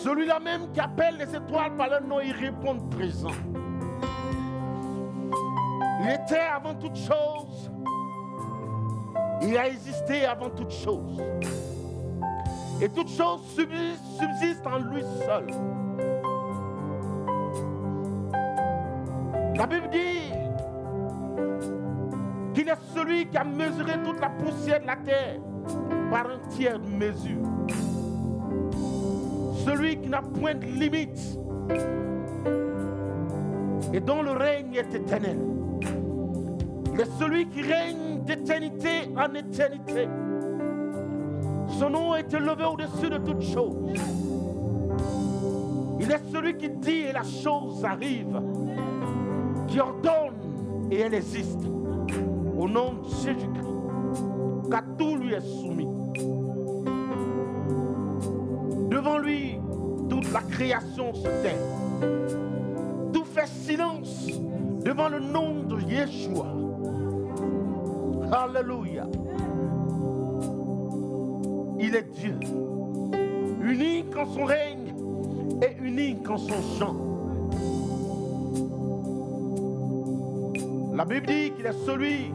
Celui-là même qui appelle les étoiles par leur nom, il répond présent. Il était avant toute chose. Il a existé avant toute chose. Et toute chose subsiste en lui seul. La Bible dit qu'il est celui qui a mesuré toute la poussière de la terre par un tiers de mesure. Celui qui n'a point de limite et dont le règne est éternel. Il est celui qui règne d'éternité en éternité. Son nom est élevé au-dessus de toutes choses. Il est celui qui dit et la chose arrive, qui ordonne et elle existe. Au nom de Jésus-Christ, car tout lui est soumis. Devant lui, toute la création se tait. Tout fait silence devant le nom de Yeshua. Alléluia. Il est Dieu, unique en son règne et unique en son chant. La Bible dit qu'il est celui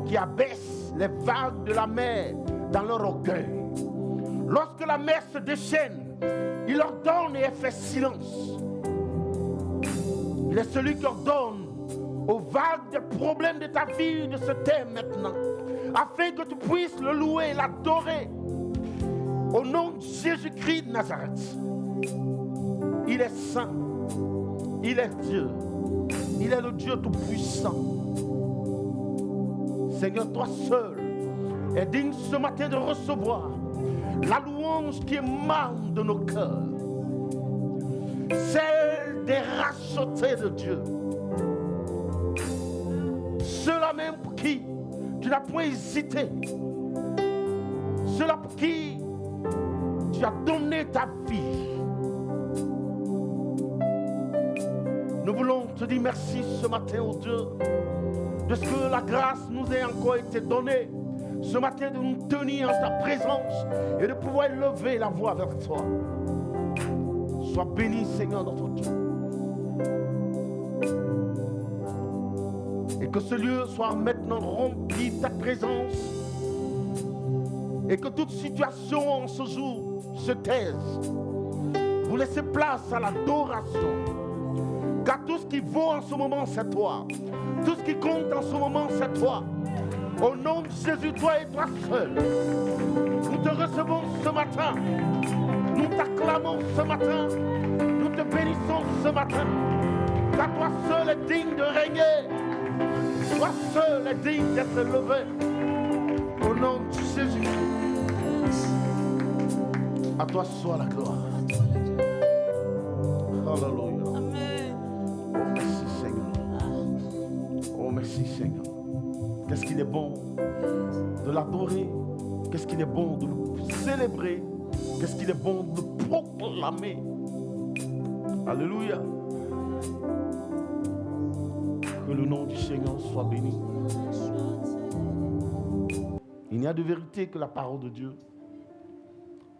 qui abaisse les vagues de la mer dans leur orgueil. Lorsque la mer se déchaîne, il ordonne et elle fait silence. Il est celui qui ordonne aux vagues des problèmes de ta vie de se taire maintenant, afin que tu puisses le louer et l'adorer. Au nom de Jésus-Christ de Nazareth. Il est saint. Il est Dieu. Il est le Dieu tout-puissant. Seigneur, toi seul es digne ce matin de recevoir la louange qui émane de nos cœurs. Celle des rachetés de Dieu. Ceux-là même pour qui tu n'as point hésité. Ceux-là pour qui tu as donné ta vie. Nous voulons te dire merci ce matin, oh Dieu, de ce que la grâce nous ait encore été donnée ce matin, de nous tenir en ta présence et de pouvoir élever la voix vers toi. Sois béni, Seigneur, notre Dieu. Et que ce lieu soit maintenant rempli de ta présence. Et que toute situation en ce jour se taise. Vous laissez place à l'adoration. Car tout ce qui vaut en ce moment, c'est toi. Tout ce qui compte en ce moment, c'est toi. Au nom de Jésus, toi et toi seul. Nous te recevons ce matin. Nous t'acclamons ce matin. Nous te bénissons ce matin. Car toi seul est digne de régner. Toi seul est digne d'être élevé. Au nom de Jésus. À toi soit la gloire. Alléluia. Amen. Oh merci Seigneur. Oh merci Seigneur. Qu'est-ce qu'il est bon de l'adorer. Qu'est-ce qu'il est bon de le célébrer. Qu'est-ce qu'il est bon de le proclamer. Alléluia. Que le nom du Seigneur soit béni. Il n'y a de vérité que la parole de Dieu.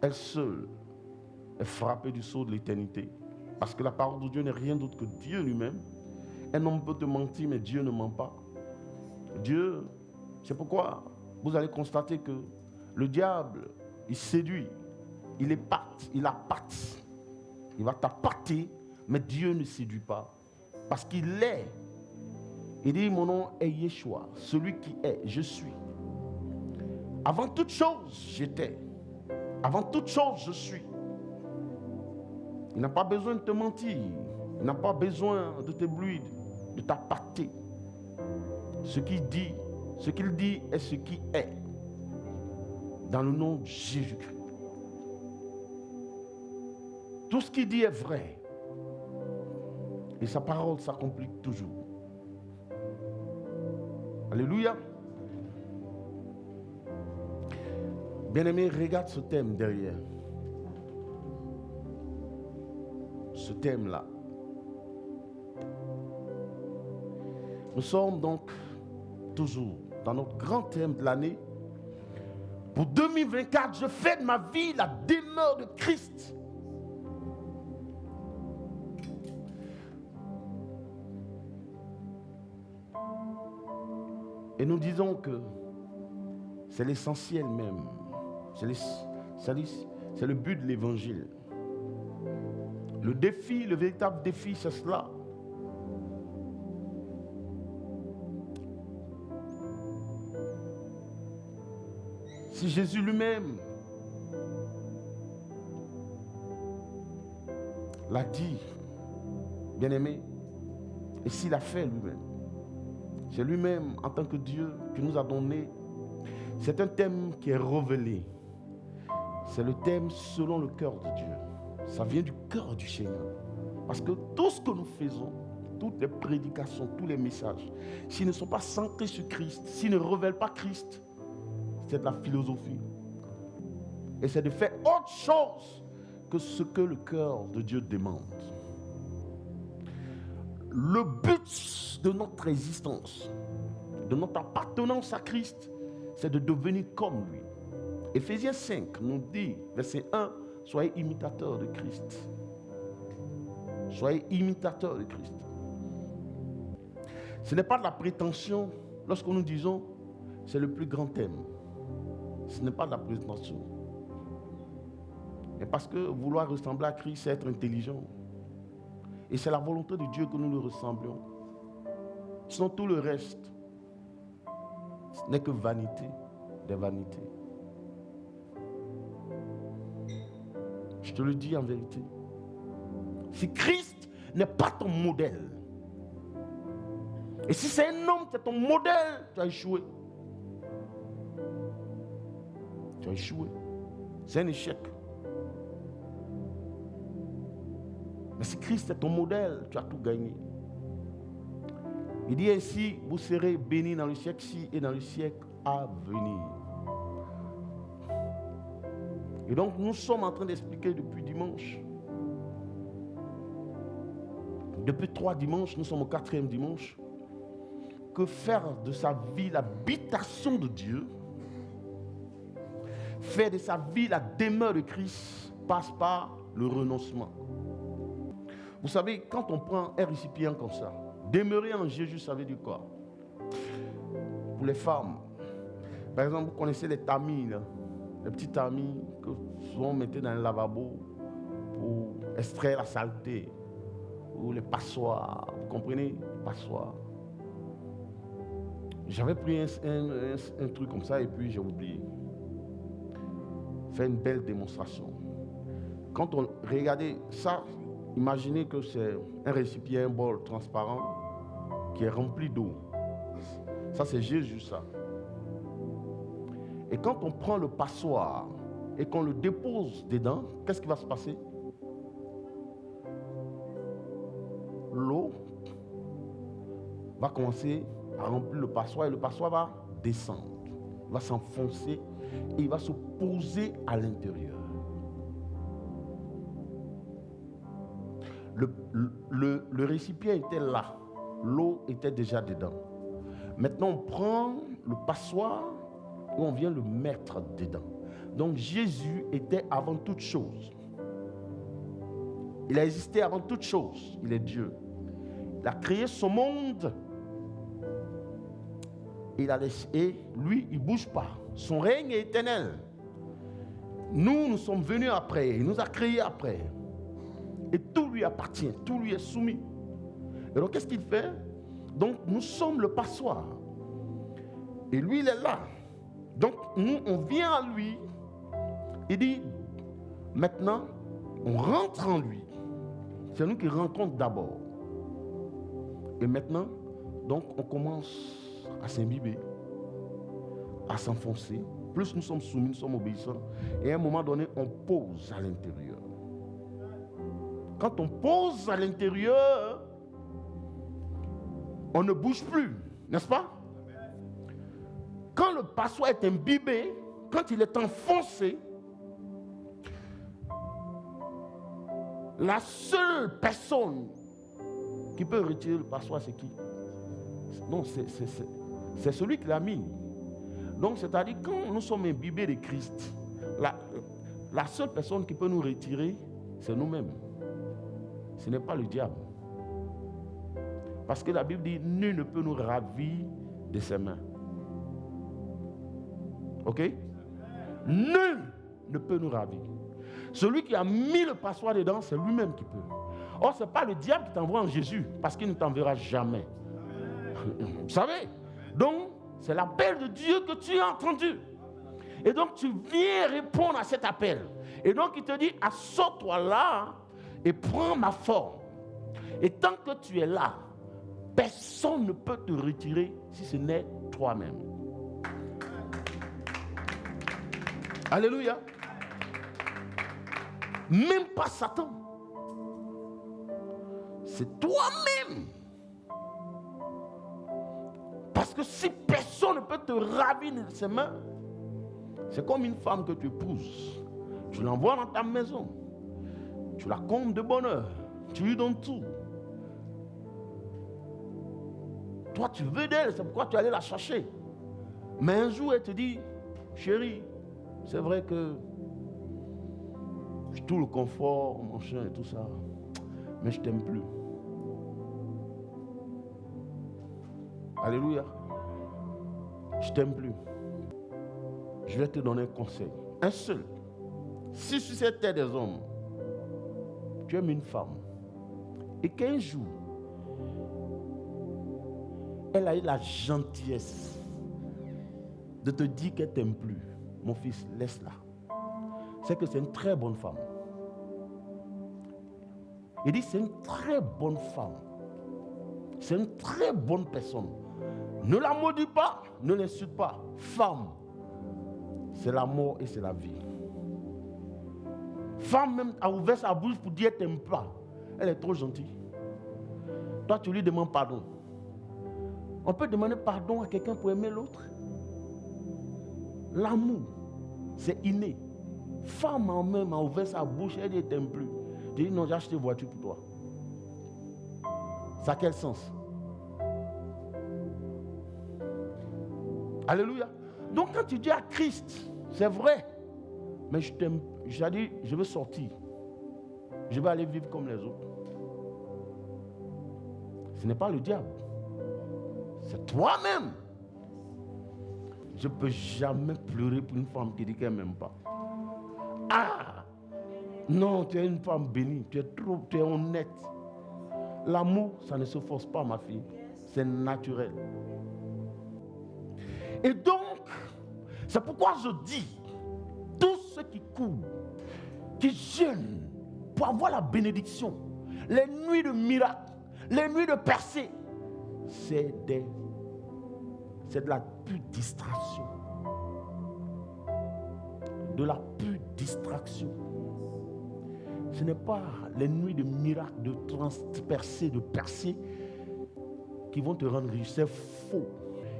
Elle seule est frappée du sceau de l'éternité. Parce que la parole de Dieu n'est rien d'autre que Dieu lui-même. Un homme peut te mentir, mais Dieu ne ment pas. Dieu, c'est pourquoi vous allez constater que le diable, il séduit, il épate, il appâte. Il va t'appâter, mais Dieu ne séduit pas. Parce qu'il est. Il dit, mon nom est Yeshua, celui qui est, je suis. Avant toute chose, j'étais. Avant toute chose, je suis. Il n'a pas besoin de te mentir. Il n'a pas besoin de t'éblouir, de t'appâter. Ce qu'il dit est ce qui est. Dans le nom de Jésus-Christ. Tout ce qu'il dit est vrai. Et sa parole s'accomplit toujours. Alléluia. Bien-aimé, regarde ce thème derrière. Ce thème-là. Nous sommes donc toujours dans notre grand thème de l'année. Pour 2024, je fais de ma vie la demeure de Christ. Et nous disons que c'est l'essentiel même. C'est le but de l'évangile. Le défi, le véritable défi, c'est cela. Si Jésus lui-même l'a dit, bien-aimé, et s'il a fait lui-même, c'est lui-même en tant que Dieu qui nous a donné. C'est un thème qui est révélé. C'est le thème selon le cœur de Dieu. Ça vient du cœur du Seigneur. Parce que tout ce que nous faisons, toutes les prédications, tous les messages, s'ils ne sont pas centrés sur Christ, s'ils ne révèlent pas Christ, c'est de la philosophie. Et c'est de faire autre chose que ce que le cœur de Dieu demande. Le but de notre existence, de notre appartenance à Christ, c'est de devenir comme lui. Éphésiens 5 nous dit, verset 1, soyez imitateurs de Christ. Soyez imitateurs de Christ. Ce n'est pas de la prétention lorsque nous disons c'est le plus grand thème. Ce n'est pas de la prétention. Mais parce que vouloir ressembler à Christ, c'est être intelligent. Et c'est la volonté de Dieu que nous lui ressemblions. Sinon tout le reste, ce n'est que vanité des vanités. Je te le dis en vérité. Si Christ n'est pas ton modèle, et si c'est un homme qui est ton modèle, tu as échoué. Tu as échoué. C'est un échec. Mais si Christ est ton modèle, tu as tout gagné. Il dit ainsi, vous serez bénis dans le siècle-ci et dans le siècle à venir. Et donc nous sommes en train d'expliquer depuis dimanche. Depuis 3 dimanches, nous sommes au 4e dimanche. Que faire de sa vie l'habitation de Dieu, faire de sa vie la demeure de Christ, passe par le renoncement. Vous savez, quand on prend un récipient comme ça, demeurer en Jésus, ça veut dire quoi? Pour les femmes, par exemple, vous connaissez les tamis, là, les petits tamis que souvent on mettait dans le lavabo pour extraire la saleté, ou les passoires, vous comprenez? Les passoires. J'avais pris un truc comme ça et puis j'ai oublié. Faire une belle démonstration. Quand on regardait ça, imaginez que c'est un récipient, un bol transparent qui est rempli d'eau. Ça, c'est Jésus, ça. Et quand on prend le passoire et qu'on le dépose dedans, qu'est-ce qui va se passer? L'eau va commencer à remplir le passoire et le passoire va descendre, va s'enfoncer et il va se poser à l'intérieur. Le récipient était là, l'eau était déjà dedans. Maintenant on prend le passoire et on vient le mettre dedans. Donc Jésus était avant toute chose. Il a existé avant toute chose. Il est Dieu. Il a créé ce monde. Et lui, il ne bouge pas. Son règne est éternel. Nous sommes venus après. Il nous a créés après. Et tout lui appartient. Tout lui est soumis. Et donc, qu'est-ce qu'il fait? Donc, nous sommes le passoire. Et lui, il est là. Donc, nous, on vient à lui. Il dit, maintenant, on rentre en lui. C'est nous qui rencontrons d'abord. Et maintenant, donc, on commence à s'imbiber, à s'enfoncer. Plus nous sommes soumis, nous sommes obéissants. Et à un moment donné, on pose à l'intérieur. Quand on pose à l'intérieur, on ne bouge plus, n'est-ce pas? Quand le passoire est imbibé, quand il est enfoncé, la seule personne qui peut retirer le passoire, c'est qui? Non, c'est celui qui l'a mis. Donc, c'est-à-dire, quand nous sommes imbibés de Christ, la seule personne qui peut nous retirer, c'est nous-mêmes. Ce n'est pas le diable. Parce que la Bible dit, nul ne peut nous ravir de ses mains. Ok? Nul ne peut nous ravir. Celui qui a mis le passoire dedans, c'est lui-même qui peut. Or, ce n'est pas le diable qui t'envoie en Jésus, parce qu'il ne t'enverra jamais. Vous savez? Donc, c'est l'appel de Dieu que tu as entendu. Et donc, tu viens répondre à cet appel. Et donc, il te dit, assois-toi là et prends ma forme. Et tant que tu es là, personne ne peut te retirer si ce n'est toi-même. Alléluia. Même pas Satan. C'est toi-même. Parce que si personne ne peut te ravir de ses mains, c'est comme une femme que tu épouses. Tu l'envoies dans ta maison. Tu la combles de bonheur. Tu lui donnes tout. Toi, tu veux d'elle, c'est pourquoi tu allais la chercher. Mais un jour, elle te dit, chérie, c'est vrai que j'ai tout le confort, mon chien et tout ça, mais je t'aime plus. Alléluia. Je t'aime plus. Je vais te donner un conseil. Un seul. Si sur cette terre des hommes, tu aimes une femme, et qu'un jour, elle a eu la gentillesse de te dire qu'elle ne t'aime plus, mon fils, laisse-la. C'est que c'est une très bonne femme. Il dit, c'est une très bonne femme. C'est une très bonne personne. Ne la maudis pas, ne l'insulte pas. Femme, c'est la mort et c'est la vie. Femme même a ouvert sa bouche pour dire qu'elle ne t'aime pas. Elle est trop gentille. Toi, tu lui demandes pardon. On peut demander pardon à quelqu'un pour aimer l'autre. L'amour, c'est inné. Femme en même a ouvert sa bouche, elle dit, t'aime plus. Je dis, non, j'ai acheté une voiture pour toi. Ça a quel sens? Alléluia. Donc quand tu dis à Christ, c'est vrai, mais je t'aime, j'ai dit, je veux sortir. Je vais aller vivre comme les autres. Ce n'est pas le diable. C'est toi-même. Je ne peux jamais pleurer pour une femme qui dit qu'elle ne m'aime pas. Ah! Non, tu es une femme bénie. Tu es honnête. L'amour, ça ne se force pas, ma fille. C'est naturel. Et donc, c'est pourquoi je dis, tous ceux qui courent, qui jeûnent pour avoir la bénédiction, les nuits de miracles, les nuits de percée, c'est de la pure distraction. De la pure distraction. Ce n'est pas les nuits de miracles, de transpercée, de percée qui vont te rendre riche. C'est faux.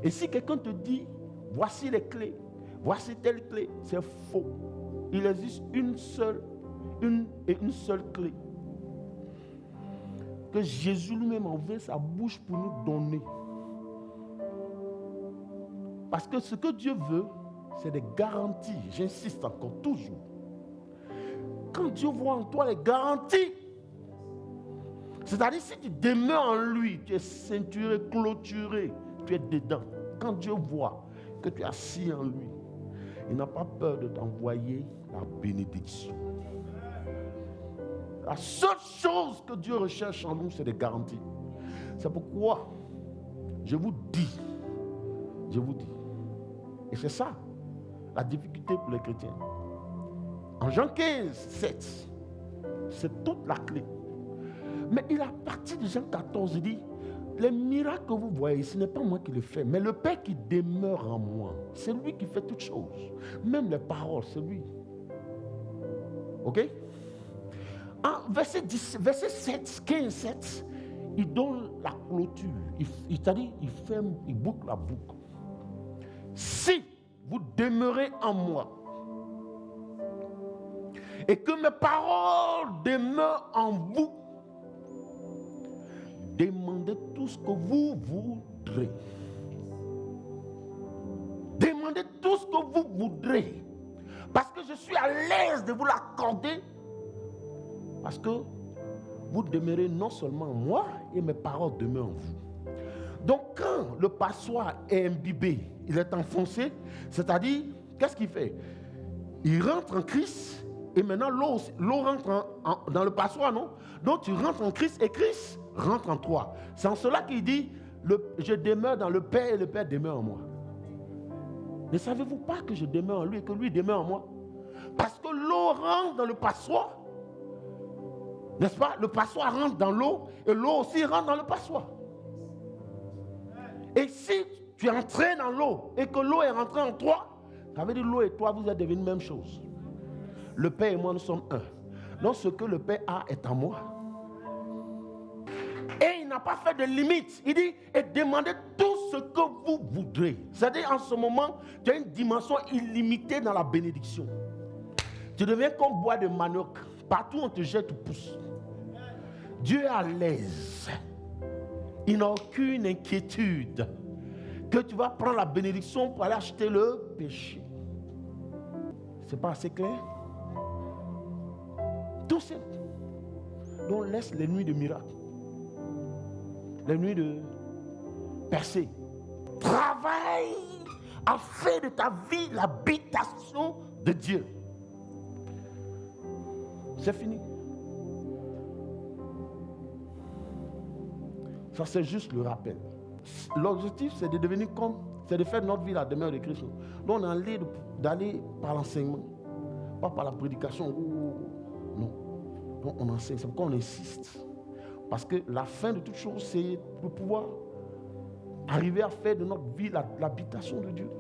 Et si quelqu'un te dit, voici les clés, voici telle clé, c'est faux. Il existe une seule clé que Jésus lui-même a ouvert sa bouche pour nous donner. Parce que ce que Dieu veut, c'est des garanties. J'insiste encore, toujours. Quand Dieu voit en toi les garanties, c'est-à-dire si tu demeures en lui, tu es ceinturé, clôturé, tu es dedans. Quand Dieu voit que tu es assis en lui, il n'a pas peur de t'envoyer la bénédiction. La seule chose que Dieu recherche en nous, c'est des garanties. C'est pourquoi je vous dis, et c'est ça la difficulté pour les chrétiens. En Jean 15, 7, c'est toute la clé. Mais il a parti de Jean 14, il dit, les miracles que vous voyez, ce n'est pas moi qui le fais, mais le Père qui demeure en moi. C'est lui qui fait toutes choses. Même les paroles, c'est lui. Ok? En verset 7, 15, 7, il donne la clôture. C'est-à-dire, il ferme, il boucle la boucle. Si vous demeurez en moi, et que mes paroles demeurent en vous, demandez tout ce que vous voudrez. Demandez tout ce que vous voudrez. Parce que je suis à l'aise de vous l'accorder. Parce que vous demeurez non seulement en moi, et mes paroles demeurent en vous. Donc quand le passoire est imbibé, il est enfoncé, c'est-à-dire qu'est-ce qu'il fait? Il rentre en Christ et maintenant l'eau rentre dans le passoire, non? Donc tu rentres en Christ et Christ rentre en toi. C'est en cela qu'il dit, je demeure dans le Père et le Père demeure en moi. Ne savez-vous pas que je demeure en lui et que lui demeure en moi? Parce que l'eau rentre dans le passoire. N'est-ce pas? Le passoire rentre dans l'eau et l'eau aussi rentre dans le passoire. Et si tu es entré dans l'eau et que l'eau est rentrée en toi, ça veut dire l'eau et toi, vous êtes devenus même chose. Le Père et moi, nous sommes un. Donc ce que le Père a est en moi. Et il n'a pas fait de limite. Il dit, et demandez tout ce que vous voudrez. C'est-à-dire en ce moment, tu as une dimension illimitée dans la bénédiction. Tu deviens comme bois de manioc. Partout où on te jette, tu pousses. Dieu est à l'aise. Il n'a aucune inquiétude que tu vas prendre la bénédiction pour aller acheter le péché. C'est pas assez clair? Tout simple. Donc laisse les nuits de miracles, les nuits de percée. Travaille à faire de ta vie l'habitation de Dieu. C'est fini. Ça, c'est juste le rappel. L'objectif, c'est de devenir comme, c'est de faire notre vie la demeure de Christ. Donc, on a envie d'aller par l'enseignement, pas par la prédication. Non. Donc, on enseigne. C'est pourquoi on insiste. Parce que la fin de toute chose, c'est de pouvoir arriver à faire de notre vie l'habitation de Dieu.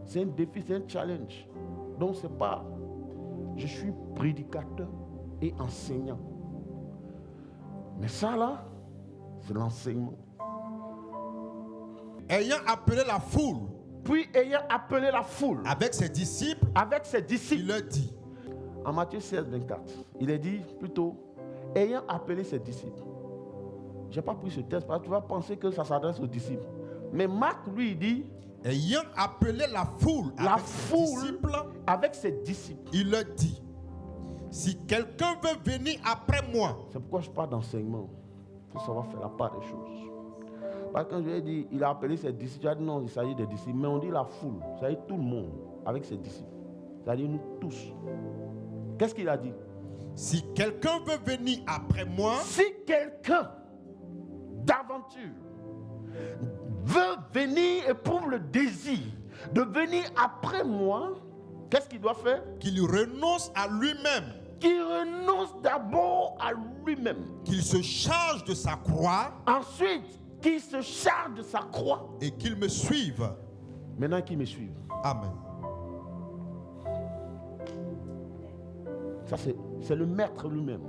C'est un défi, c'est un challenge. Donc, c'est pas, je suis prédicateur et enseignant. Mais ça, là, c'est l'enseignement. Ayant appelé la foule, puis ayant appelé la foule avec ses disciples, il leur dit. En Matthieu 16, 24, il est dit plutôt, ayant appelé ses disciples. Je n'ai pas pris ce texte parce que tu vas penser que ça s'adresse aux disciples. Mais Marc, lui, il dit, ayant appelé la foule, avec ses disciples, il leur dit, si quelqu'un veut venir après moi. C'est pourquoi je parle d'enseignement. Il faut savoir faire la part des choses. Parce que quand je lui ai dit, il a appelé ses disciples, il a dit non, il s'agit des disciples. Mais on dit la foule, ça veut dire tout le monde avec ses disciples. C'est-à-dire nous tous. Qu'est-ce qu'il a dit? Si quelqu'un veut venir après moi. Si quelqu'un d'aventure veut venir, éprouve le désir de venir après moi, qu'est-ce qu'il doit faire? Qu'il renonce à lui-même. Qu'il renonce d'abord à lui-même. Qu'il se charge de sa croix. Ensuite, qu'il se charge de sa croix. Et qu'il me suive. Maintenant qu'il me suive. Amen. Ça, c'est le maître lui-même.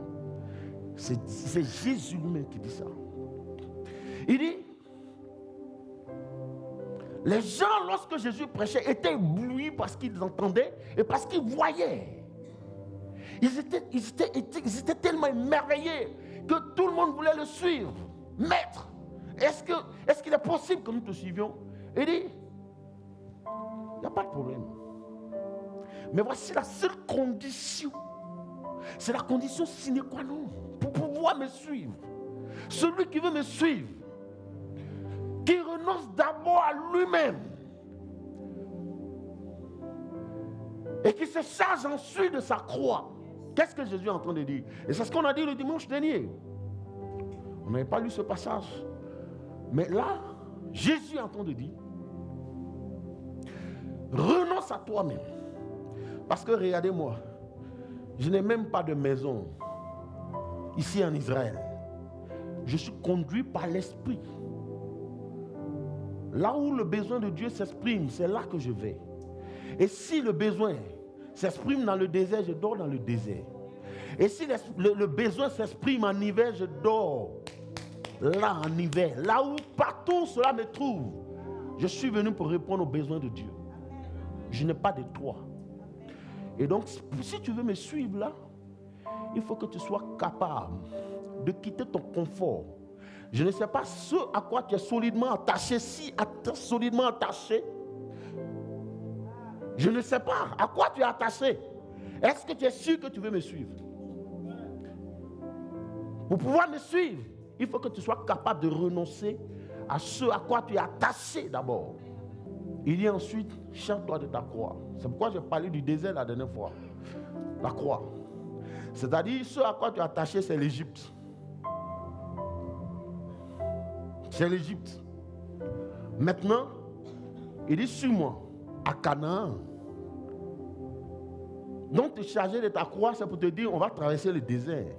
C'est Jésus lui-même qui dit ça. Il dit, les gens, lorsque Jésus prêchait, étaient éblouis parce qu'ils entendaient et parce qu'ils voyaient. Ils étaient tellement émerveillés que tout le monde voulait le suivre. Maître, est-ce qu'il est possible que nous te suivions? Il dit, il n'y a pas de problème. Mais voici la seule condition. C'est la condition sine qua non pour pouvoir me suivre. Celui qui veut me suivre, qui renonce d'abord à lui-même et qui se charge ensuite de sa croix. Qu'est-ce que Jésus est en train de dire? Et c'est ce qu'on a dit le dimanche dernier. On n'avait pas lu ce passage. Mais là, Jésus est en train de dire, renonce à toi-même. Parce que regardez-moi, je n'ai même pas de maison ici en Israël. Je suis conduit par l'Esprit. Là où le besoin de Dieu s'exprime, c'est là que je vais. Et si le besoin s'exprime dans le désert, je dors dans le désert. Et si le besoin s'exprime en hiver, je dors là en hiver. Là où partout cela me trouve, je suis venu pour répondre aux besoins de Dieu. Je n'ai pas de toit. Et donc, si tu veux me suivre là, il faut que tu sois capable de quitter ton confort. Je ne sais pas ce à quoi tu es solidement attaché. Si tu es solidement attaché, je ne sais pas à quoi tu es attaché. Est-ce que tu es sûr que tu veux me suivre? Pour pouvoir me suivre, il faut que tu sois capable de renoncer à ce à quoi tu es attaché d'abord. Il dit ensuite, charge-toi de ta croix. C'est pourquoi j'ai parlé du désert la dernière fois. La croix. C'est-à-dire, ce à quoi tu es attaché, c'est l'Égypte. C'est l'Égypte. Maintenant, il dit, suis-moi à Canaan. Donc, te charger de ta croix, c'est pour te dire, on va traverser le désert.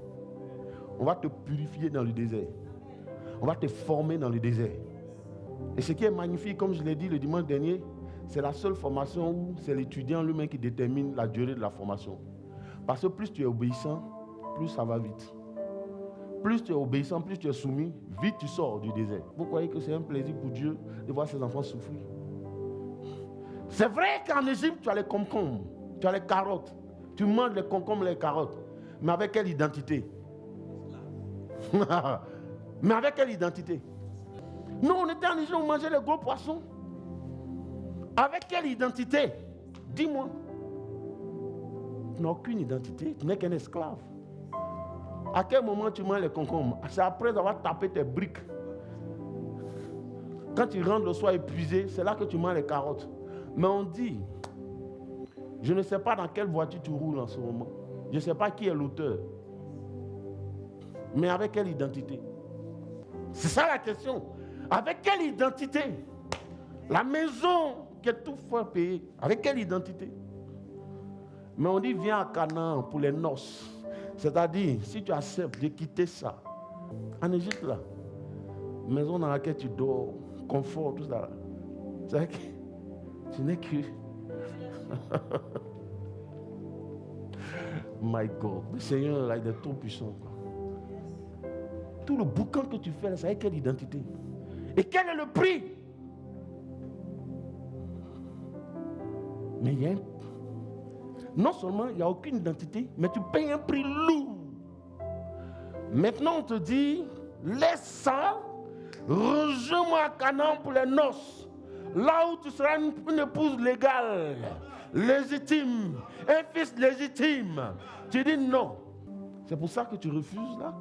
On va te purifier dans le désert. On va te former dans le désert. Et ce qui est magnifique, comme je l'ai dit le dimanche dernier, c'est la seule formation où c'est l'étudiant lui-même qui détermine la durée de la formation. Parce que plus tu es obéissant, plus ça va vite. Plus tu es obéissant, plus tu es soumis, vite tu sors du désert. Vous croyez que c'est un plaisir pour Dieu de voir ses enfants souffrir? C'est vrai qu'en Égypte, tu as les concombres, tu as les carottes. Tu manges les concombres et les carottes. Mais avec quelle identité? Mais avec quelle identité? Nous, on était en Égypte, on mangeait les gros poissons. Avec quelle identité? Dis-moi. Tu n'as aucune identité, tu n'es qu'un esclave. À quel moment tu manges les concombres? C'est après avoir tapé tes briques. Quand tu rentres le soir épuisé, c'est là que tu manges les carottes. Mais on dit, je ne sais pas dans quelle voiture tu roules en ce moment. Je ne sais pas qui est l'auteur. Mais avec quelle identité? C'est ça la question. Avec quelle identité? La maison qui est tout fois payée. Avec quelle identité? Mais on dit, viens à Canaan pour les noces. C'est-à-dire, si tu acceptes de quitter ça, en Égypte là, maison dans laquelle tu dors, confort, tout ça là, c'est vrai que tu n'es que... My God, le Seigneur là, il est trop puissant. Tout le boucan que tu fais là, c'est avec quelle identité? Et quel est le prix? Mais il y a non seulement il n'y a aucune identité, mais tu payes un prix lourd. Maintenant on te dit, laisse ça, rejoins-moi à Canaan pour les noces. Là où tu seras une épouse légale, légitime, un fils légitime. Tu dis non. C'est pour ça que tu refuses là?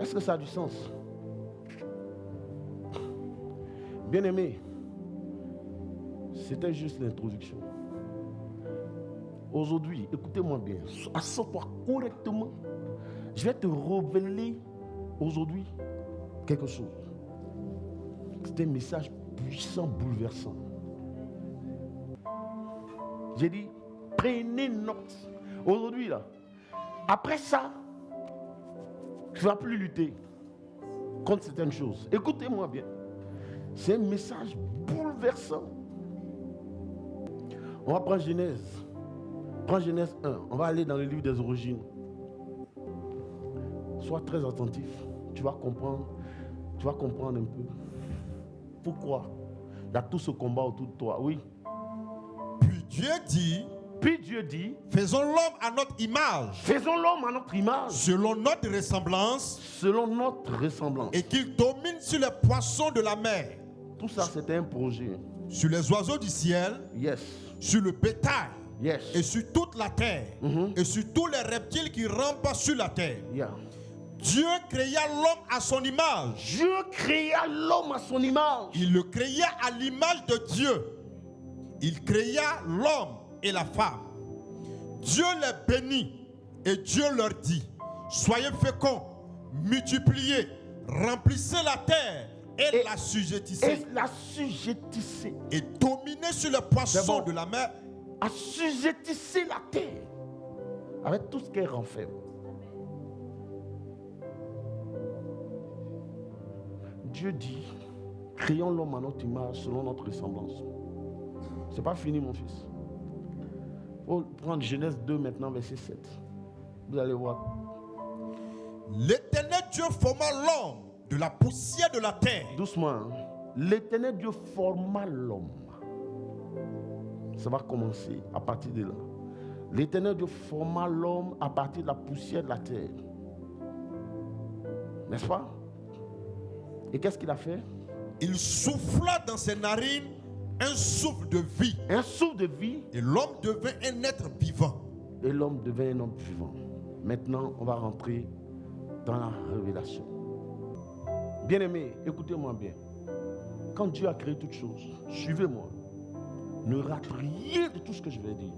Est-ce que ça a du sens? Bien-aimé, c'était juste l'introduction. Aujourd'hui, écoutez-moi bien, assois-toi correctement. Je vais te révéler aujourd'hui quelque chose. C'est un message puissant, bouleversant. J'ai dit, prenez note. Aujourd'hui, là, après ça, tu ne vas plus lutter contre certaines choses. Écoutez-moi bien. C'est un message bouleversant. On va prendre Genèse. Prends Genèse 1. On va aller dans le livre des origines. Sois très attentif. Tu vas comprendre. Tu vas comprendre un peu. Pourquoi il y a tout ce combat autour de toi. Oui. Puis Dieu dit, faisons l'homme à notre image. Faisons l'homme à notre image. Selon notre ressemblance. Selon notre ressemblance. Et qu'il domine sur les poissons de la mer. Tout ça, c'était un projet. Sur les oiseaux du ciel. Yes. Sur le bétail. Yes. Et sur toute la terre. Et sur tous les reptiles qui rampent sur la terre. Yeah. Dieu créa l'homme à son image. Dieu créa l'homme à son image. Il le créa à l'image de Dieu. Il créa l'homme et la femme. Dieu les bénit et Dieu leur dit, soyez féconds, multipliez, remplissez la terre et l'assujettissez. Et l'assujettissez. Et dominez sur les poissons de la mer. Assujettissez la terre avec tout ce qu'elle renferme. Dieu dit, créons l'homme à notre image selon notre ressemblance. C'est pas fini, mon fils. Il faut prendre Genèse 2 maintenant, verset 7. Vous allez voir. L'Éternel Dieu forma l'homme de la poussière de la terre. Doucement. Hein? L'Éternel Dieu forma l'homme. Ça va commencer à partir de là. L'Éternel Dieu forma l'homme à partir de la poussière de la terre. N'est-ce pas? Et qu'est-ce qu'il a fait? Il souffla dans ses narines un souffle de vie. Un souffle de vie. Et l'homme devint un être vivant. Et l'homme devint un homme vivant. Maintenant, on va rentrer dans la révélation. Bien-aimés, écoutez-moi bien. quand Dieu a créé toutes choses, suivez-moi, ne rate rien de tout ce que je vais dire.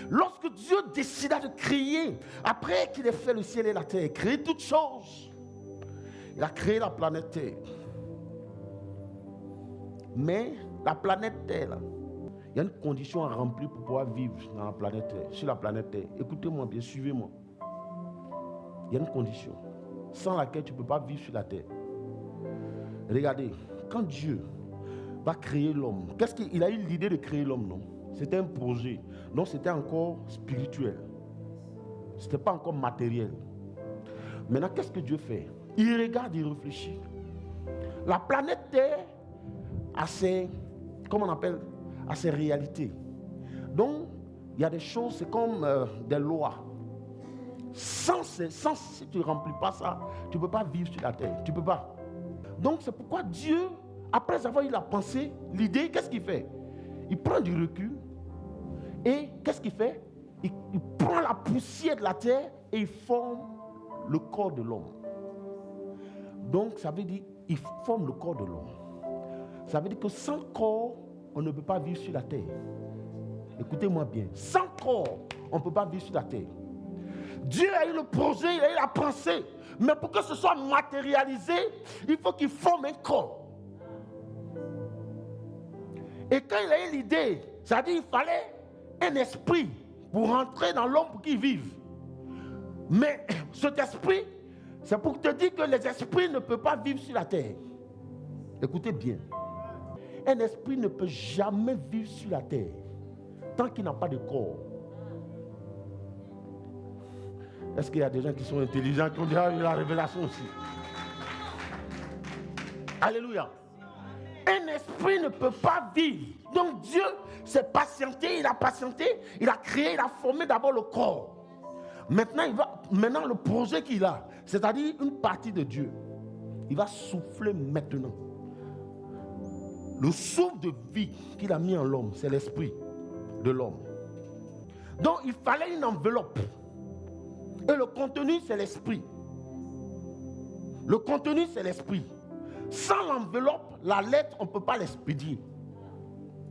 Lorsque Dieu décida de créer, après qu'il ait fait le ciel et la terre, créer toutes choses, il a créé la planète Terre. Mais la planète Terre, là, il y a une condition à remplir pour pouvoir vivre dans la planète Terre, sur la planète Terre. Écoutez-moi bien, suivez-moi. Il y a une condition sans laquelle tu ne peux pas vivre sur la terre. Regardez, quand Dieu va créer l'homme, qu'est-ce qu'il a eu l'idée de créer l'homme, non? C'était un projet. Non, c'était encore spirituel. Ce n'était pas encore matériel. Maintenant, qu'est-ce que Dieu fait? Il regarde, il réfléchit. La planète Terre a ses, comment on appelle, a ses réalités. Donc, il y a des choses, c'est comme des lois. Si tu ne remplis pas ça, tu ne peux pas vivre sur la terre. Tu ne peux pas. Donc, c'est pourquoi Dieu, après avoir eu la pensée, l'idée, qu'est-ce qu'il fait? Il prend du recul et qu'est-ce qu'il fait? Il prend la poussière de la terre et il forme le corps de l'homme. Donc, ça veut dire qu'il forme le corps de l'homme. Ça veut dire que sans corps, on ne peut pas vivre sur la terre. Écoutez-moi bien. Sans corps, on ne peut pas vivre sur la terre. Dieu a eu le projet, il a eu la pensée. Mais pour que ce soit matérialisé, il faut qu'il forme un corps. Et quand il a eu l'idée, ça dit qu'il fallait un esprit pour rentrer dans l'homme pour qu'il vive. Mais cet esprit, c'est pour te dire que les esprits ne peuvent pas vivre sur la terre. Écoutez bien. Un esprit ne peut jamais vivre sur la terre tant qu'il n'a pas de corps. Est-ce qu'il y a des gens qui sont intelligents, qui ont déjà eu la révélation aussi? Alléluia. Un esprit ne peut pas vivre. Donc Dieu s'est patienté, il a patienté, il a créé, il a formé d'abord le corps. Maintenant le projet qu'il a, c'est-à-dire une partie de Dieu, il va souffler maintenant. Le souffle de vie qu'il a mis en l'homme, c'est l'esprit de l'homme. Donc il fallait une enveloppe. Et le contenu, c'est l'esprit. Le contenu, c'est l'esprit. Sans l'enveloppe, la lettre, on ne peut pas l'expédier.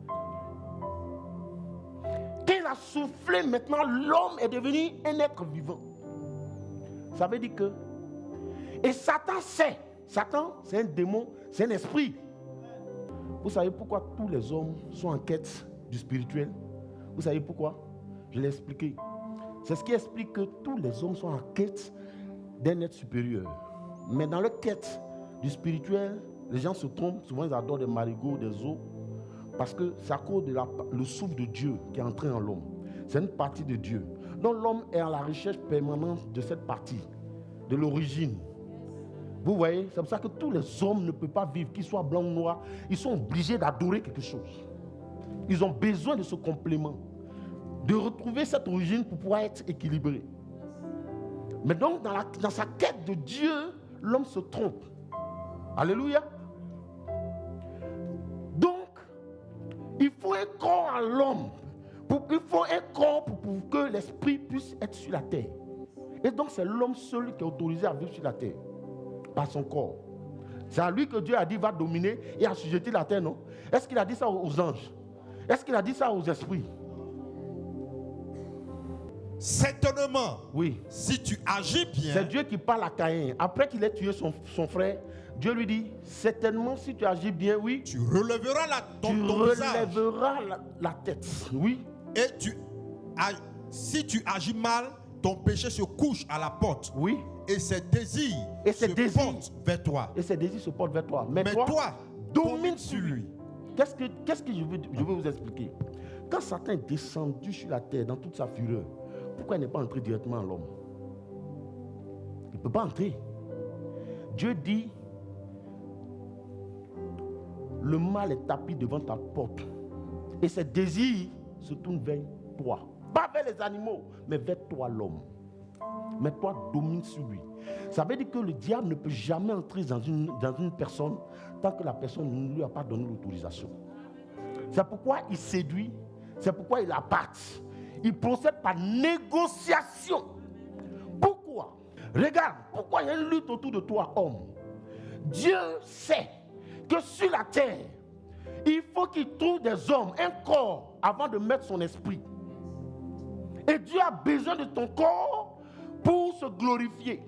Quand il a soufflé, maintenant, l'homme est devenu un être vivant. Ça veut dire que... Et Satan sait. Satan, c'est un démon, c'est un esprit. Vous savez pourquoi tous les hommes sont en quête du spirituel? Vous savez pourquoi? Je l'ai expliqué. C'est ce qui explique que tous les hommes sont en quête d'un être supérieur. Mais dans leur quête du spirituel, les gens se trompent. Souvent, ils adorent des marigots, des eaux. Parce que c'est à cause de le souffle de Dieu qui est entré en l'homme. C'est une partie de Dieu. Donc l'homme est à la recherche permanente de cette partie, de l'origine. Vous voyez, c'est pour ça que tous les hommes ne peuvent pas vivre, qu'ils soient blancs ou noirs. Ils sont obligés d'adorer quelque chose. Ils ont besoin de ce complément, de retrouver cette origine pour pouvoir être équilibré. Mais donc, dans sa quête de Dieu, l'homme se trompe. Alléluia. Donc, il faut un corps à l'homme. Il faut un corps pour que l'esprit puisse être sur la terre. Et donc, c'est l'homme seul qui est autorisé à vivre sur la terre, par son corps. C'est à lui que Dieu a dit va dominer et assujettir la terre, non? Est-ce qu'il a dit ça aux anges? Est-ce qu'il a dit ça aux esprits? Certainement, oui. Si tu agis bien, c'est Dieu qui parle à Caïn. Après qu'il ait tué son frère, Dieu lui dit, certainement si tu agis bien, oui, tu relèveras ton la tête. Oui. Et si tu agis mal, ton péché se couche à la porte. Oui. Et ses désirs se portent vers toi. Et ses désirs se portent vers toi. Mais toi domine sur lui. Qu'est-ce que je veux vous expliquer? Quand Satan est descendu sur la terre dans toute sa fureur, pourquoi il n'est pas entré directement en l'homme? Il ne peut pas entrer. Dieu dit, le mal est tapis devant ta porte et ses désirs se tournent vers toi. Pas vers les animaux, mais vers toi l'homme. Mais toi domine sur lui. Ça veut dire que le diable ne peut jamais entrer dans une personne tant que la personne ne lui a pas donné l'autorisation. C'est pourquoi il séduit, c'est pourquoi il appâte. Il procède par négociation. Pourquoi? Regarde, pourquoi il y a une lutte autour de toi, homme. Dieu sait que sur la terre, il faut qu'il trouve des hommes, un corps, avant de mettre son esprit. Et Dieu a besoin de ton corps pour se glorifier.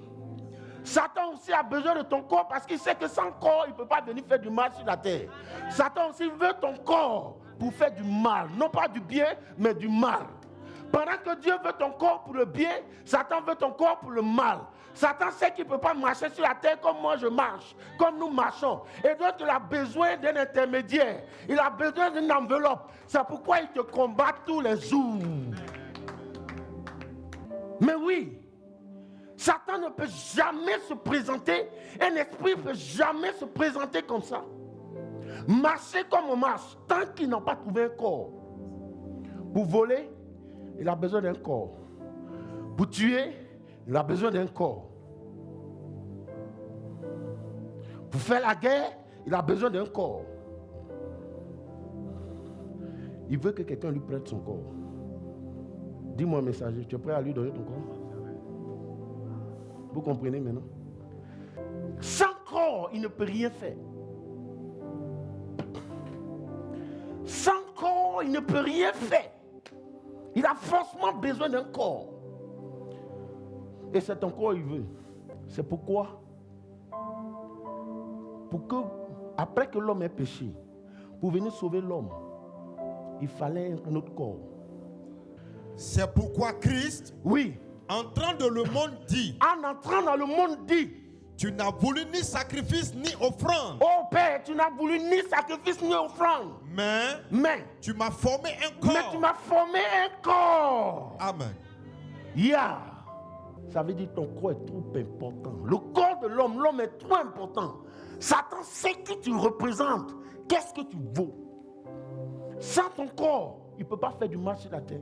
Satan aussi a besoin de ton corps parce qu'il sait que sans corps, il ne peut pas venir faire du mal sur la terre. Satan aussi veut ton corps pour faire du mal. Non pas du bien, mais du mal. Pendant que Dieu veut ton corps pour le bien, Satan veut ton corps pour le mal. Satan sait qu'il ne peut pas marcher sur la terre comme moi je marche, comme nous marchons. Et donc il a besoin d'un intermédiaire. Il a besoin d'une enveloppe. C'est pourquoi il te combat tous les jours. Mais oui, Satan ne peut jamais se présenter, un esprit ne peut jamais se présenter comme ça. Marcher comme on marche, tant qu'il n'a pas trouvé un corps. Pour voler, il a besoin d'un corps. Pour tuer, il a besoin d'un corps. Pour faire la guerre, il a besoin d'un corps. Il veut que quelqu'un lui prête son corps. Dis-moi, messager, tu es prêt à lui donner ton corps? Vous comprenez maintenant? Sans corps, il ne peut rien faire. Sans corps, il ne peut rien faire. Il a forcément besoin d'un corps. Et c'est ton corps qu'il veut. C'est pourquoi, après que l'homme ait péché, pour venir sauver l'homme, il fallait un autre corps. C'est pourquoi Christ, oui, entrant dans le monde dit, en entrant dans le monde dit, tu n'as voulu ni sacrifice ni offrande. Oh Père, tu n'as voulu ni sacrifice ni offrande. Mais tu m'as formé un corps. Mais tu m'as formé un corps. Amen. Yeah. Ça veut dire que ton corps est trop important. Le corps de l'homme, l'homme est trop important. Satan sait qui tu représentes. Qu'est-ce que tu vaux? Sans ton corps, il ne peut pas faire du mal sur la terre.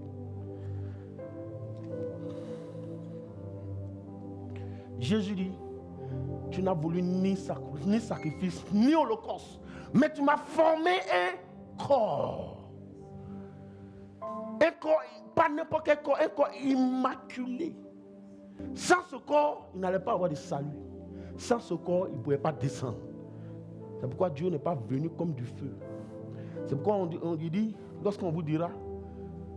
Jésus dit, tu n'as voulu ni sacrifice, ni holocauste, mais tu m'as formé un corps. Un corps, pas n'importe quel corps, un corps immaculé. Sans ce corps, il n'allait pas avoir de salut. Sans ce corps, il ne pouvait pas descendre. C'est pourquoi Dieu n'est pas venu comme du feu. C'est pourquoi on dit, lorsqu'on vous dira,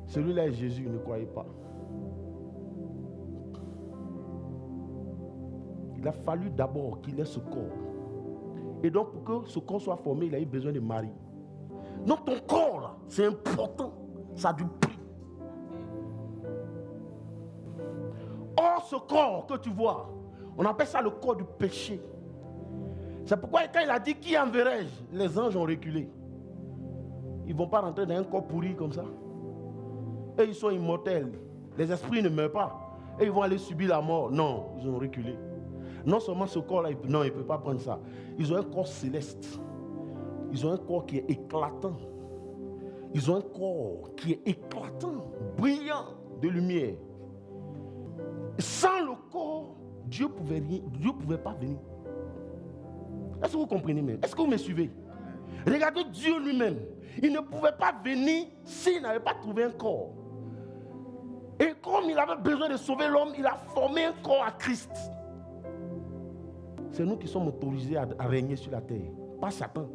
celui-là est Jésus, ne croyez pas. Il a fallu d'abord qu'il ait ce corps. Et donc, pour que ce corps soit formé, il a eu besoin de Marie. Donc, ton corps, là, c'est important. Ça a du prix. Or, ce corps que tu vois, on appelle ça le corps du péché. C'est pourquoi, quand il a dit qui enverrai-je, les anges ont reculé. Ils ne vont pas rentrer dans un corps pourri comme ça. Et ils sont immortels. Les esprits ne meurent pas. Et ils vont aller subir la mort. Non, ils ont reculé. Non seulement ce corps-là, non, il ne peut pas prendre ça. Ils ont un corps céleste. Ils ont un corps qui est éclatant. Ils ont un corps qui est éclatant, brillant de lumière. Sans le corps, Dieu ne pouvait pas venir. Est-ce que vous comprenez même? Est-ce que vous me suivez? Regardez Dieu lui-même. Il ne pouvait pas venir s'il n'avait pas trouvé un corps. Et comme il avait besoin de sauver l'homme, il a formé un corps à Christ. C'est nous qui sommes autorisés à régner sur la terre, pas Satan.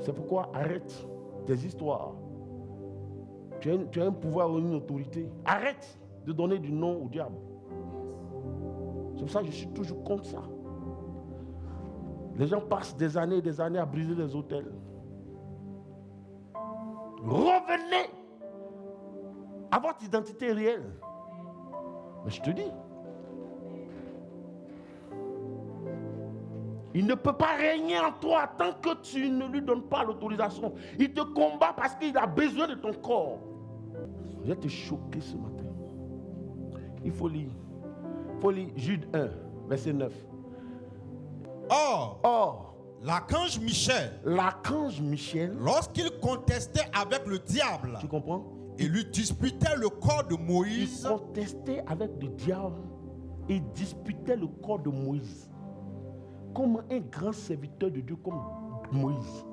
C'est pourquoi arrête tes histoires. Tu as un pouvoir ou une autorité. Arrête de donner du nom au diable. C'est pour ça que je suis toujours contre ça. Les gens passent des années à briser les autels. Revenez à votre identité réelle. Mais je te dis, il ne peut pas régner en toi tant que tu ne lui donnes pas l'autorisation. Il te combat parce qu'il a besoin de ton corps. Je vais te choquer ce matin. Il faut lire Jude 1, verset 9. Or, l'archange Michel, lorsqu'il contestait avec le diable, tu comprends? Et lui disputait le corps de Moïse. Il contestait avec le diable et disputait le corps de Moïse. Comme un grand serviteur de Dieu comme Moïse.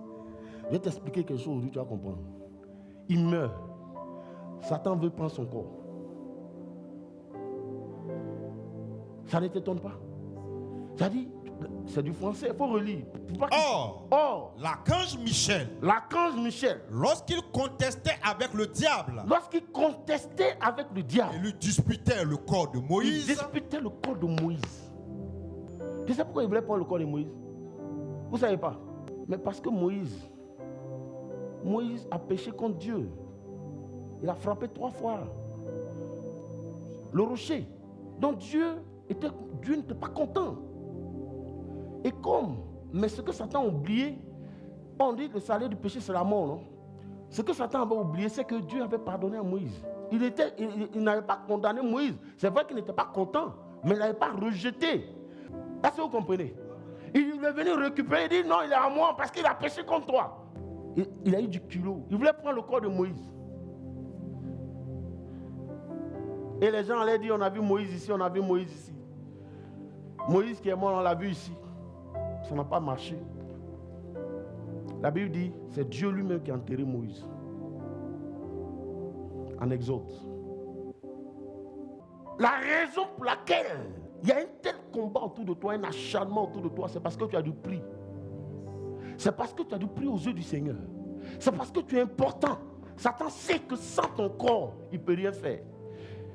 Je vais t'expliquer quelque chose aujourd'hui, tu vas comprendre. Il meurt. Satan veut prendre son corps. Ça ne t'étonne pas? Ça dit, c'est du français, il faut relire. Or, l'archange Michel, lorsqu'il contestait avec le diable, il lui disputait le corps de Moïse. Tu sais pourquoi il voulait prendre le corps de Moïse? Vous ne savez pas. Mais parce que Moïse a péché contre Dieu. Il a frappé 3 fois le rocher. Donc Dieu n'était pas content. Et mais ce que Satan a oublié, on dit que le salaire du péché c'est la mort, non? Ce que Satan avait oublié, c'est que Dieu avait pardonné à Moïse. Il n'avait pas condamné Moïse. C'est vrai qu'il n'était pas content, mais il n'avait pas rejeté. Est-ce que vous comprenez? Il est venu récupérer, il dit non, il est à moi parce qu'il a péché contre toi. Il a eu du culot. Il voulait prendre le corps de Moïse. Et les gens allaient dire, on a vu Moïse ici, on a vu Moïse ici. Moïse qui est mort, on l'a vu ici. Ça n'a pas marché. La Bible dit, c'est Dieu lui-même qui a enterré Moïse. En Exode. La raison pour laquelle il y a un tel combat autour de toi, un acharnement autour de toi, c'est parce que tu as du prix. C'est parce que tu as du prix aux yeux du Seigneur. C'est parce que tu es important. Satan sait que sans ton corps, il ne peut rien faire.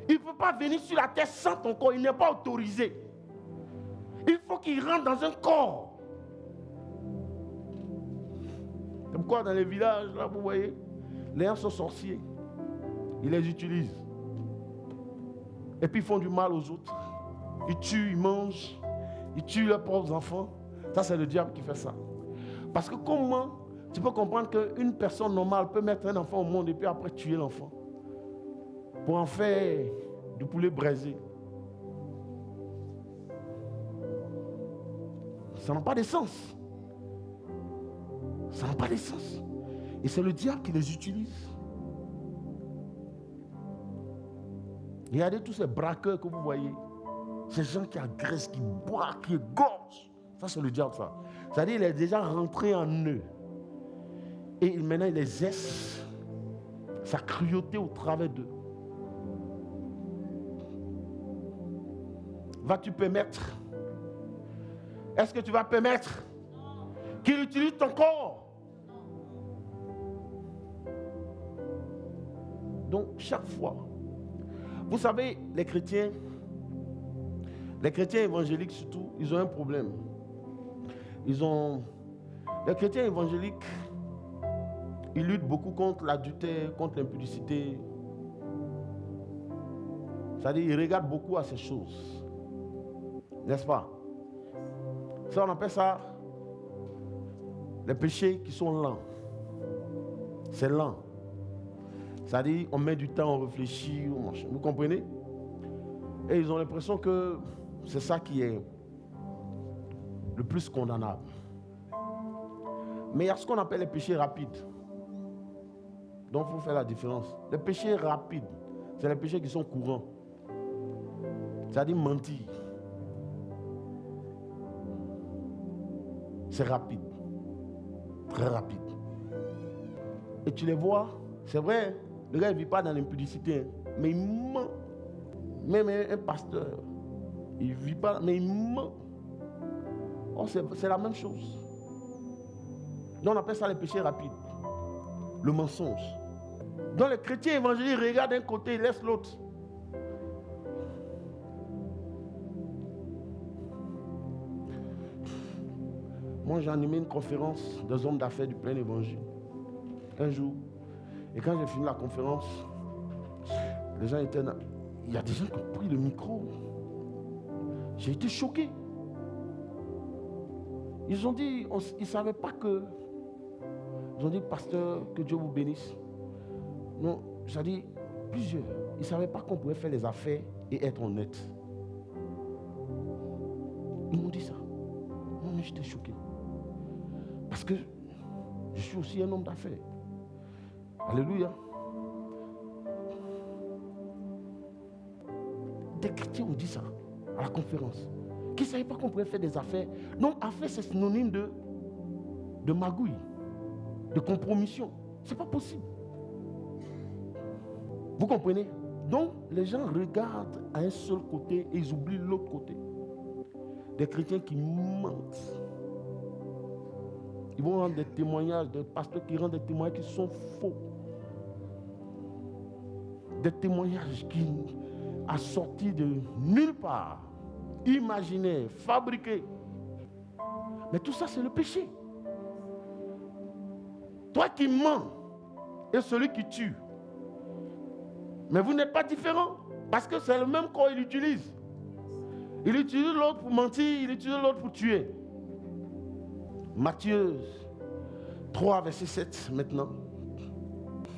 Il ne peut pas venir sur la terre sans ton corps. Il n'est pas autorisé. Il faut qu'il rentre dans un corps. C'est pourquoi dans les villages, là, vous voyez, les gens sont sorciers. Ils les utilisent. Et puis ils font du mal aux autres. Ils tuent, ils mangent. Ils tuent leurs propres enfants. Ça, c'est le diable qui fait ça. Parce que comment tu peux comprendre qu'une personne normale peut mettre un enfant au monde et puis après tuer l'enfant pour en faire du poulet braisé? Ça n'a pas de sens. Ça n'a pas de sens. Et c'est le diable qui les utilise. Regardez tous ces braqueurs que vous voyez. Ces gens qui agressent, qui boivent, qui égorgent. Ça, c'est le diable, ça. C'est-à-dire qu'il est déjà rentré en eux. Et maintenant, il les exerce sa cruauté au travers d'eux. Vas-tu permettre? Est-ce que tu vas permettre qu'il utilise ton corps? Donc, chaque fois, vous savez, les chrétiens évangéliques surtout, ils ont un problème. Les chrétiens évangéliques, ils luttent beaucoup contre l'adultère, contre l'impudicité. C'est-à-dire, ils regardent beaucoup à ces choses. N'est-ce pas? Ça, on appelle ça les péchés qui sont lents. C'est lent. C'est-à-dire, on met du temps, on réfléchit, on mange. Vous comprenez? Et ils ont l'impression que c'est ça qui est le plus condamnable. Mais il y a ce qu'on appelle les péchés rapides. Donc, il faut faire la différence. Les péchés rapides, c'est les péchés qui sont courants. C'est-à-dire mentir. C'est rapide. Très rapide. Et tu les vois, c'est vrai, le gars ne vit pas dans l'impudicité, mais il ment. Même un pasteur, il ne vit pas, mais il ment. Oh, c'est la même chose. Donc on appelle ça les péchés rapides. Le mensonge. Donc les chrétiens évangéliques regardent d'un côté, ils laissent l'autre. Moi, j'ai animé une conférence des hommes d'affaires du plein évangile. Un jour. Et quand j'ai fini la conférence, les gens étaient là. Il y a des gens qui ont pris le micro. J'ai été choqué. Ils ont dit, ils ne savaient pas que... Ils ont dit, pasteur, que Dieu vous bénisse. Non, j'ai dit, plusieurs. Ils ne savaient pas qu'on pouvait faire les affaires et être honnête. Ils m'ont dit ça. Moi, j'étais choqué. Parce que je suis aussi un homme d'affaires. Alléluia. Des chrétiens ont dit ça à la conférence. Qui ne savaient pas qu'on pouvait faire des affaires. Non, affaires, c'est synonyme de magouille, de compromission. Ce n'est pas possible. Vous comprenez? Donc, les gens regardent à un seul côté et ils oublient l'autre côté. Des chrétiens qui mentent. Ils vont rendre des témoignages, des pasteurs qui rendent des témoignages qui sont faux. Des témoignages qui assortis de nulle part, imaginés, fabriqués. Mais tout ça, c'est le péché. Toi qui mens et celui qui tue. Mais vous n'êtes pas différents. Parce que c'est le même corps qu'il utilise. Il utilise l'autre pour mentir, il utilise l'autre pour tuer. Matthieu 3, verset 7 maintenant.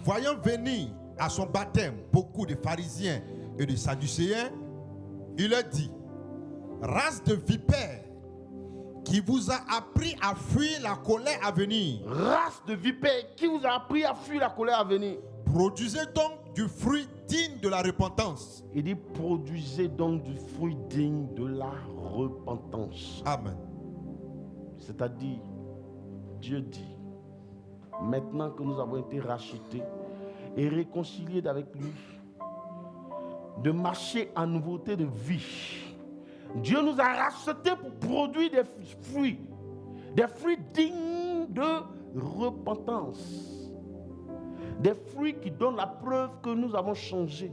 Voyant venir à son baptême beaucoup de pharisiens et de sadducéens, il leur dit: race de vipères, qui vous a appris à fuir la colère à venir. Race de vipères, qui vous a appris à fuir la colère à venir. Produisez donc du fruit digne de la repentance. Il dit, produisez donc du fruit digne de la repentance. Amen. C'est-à-dire, Dieu dit, maintenant que nous avons été rachetés et réconciliés avec lui, de marcher en nouveauté de vie. Dieu nous a rachetés pour produire des fruits dignes de repentance. Des fruits qui donnent la preuve que nous avons changé.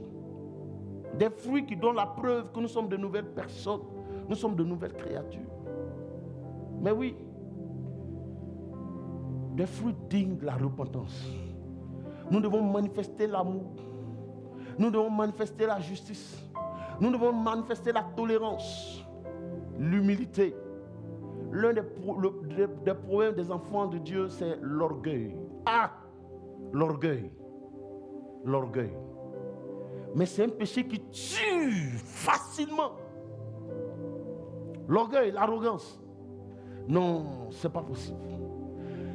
Des fruits qui donnent la preuve que nous sommes de nouvelles personnes. Nous sommes de nouvelles créatures. Mais oui, des fruits dignes de la repentance. Nous devons manifester l'amour. Nous devons manifester la justice. Nous devons manifester la tolérance, l'humilité. L'un des problèmes des enfants de Dieu, c'est l'orgueil. Ah! L'orgueil. L'orgueil. Mais c'est un péché qui tue facilement. L'orgueil, l'arrogance. Non, c'est pas possible.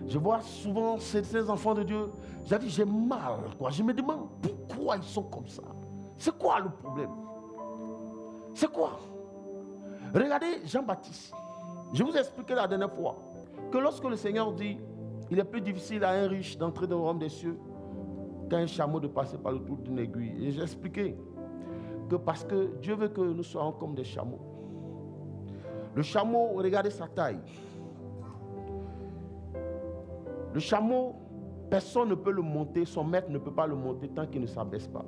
Je vois souvent ces enfants de Dieu, j'ai mal, quoi. Je me demande pourquoi ils sont comme ça. C'est quoi le problème? C'est quoi? Regardez Jean-Baptiste. Je vous ai expliqué la dernière fois que lorsque le Seigneur dit il est plus difficile à un riche d'entrer dans le royaume des cieux qu'à un chameau de passer par le trou d'une aiguille. Et j'ai expliqué que parce que Dieu veut que nous soyons comme des chameaux. Le chameau, regardez sa taille. Le chameau, personne ne peut le monter, son maître ne peut pas le monter tant qu'il ne s'abaisse pas.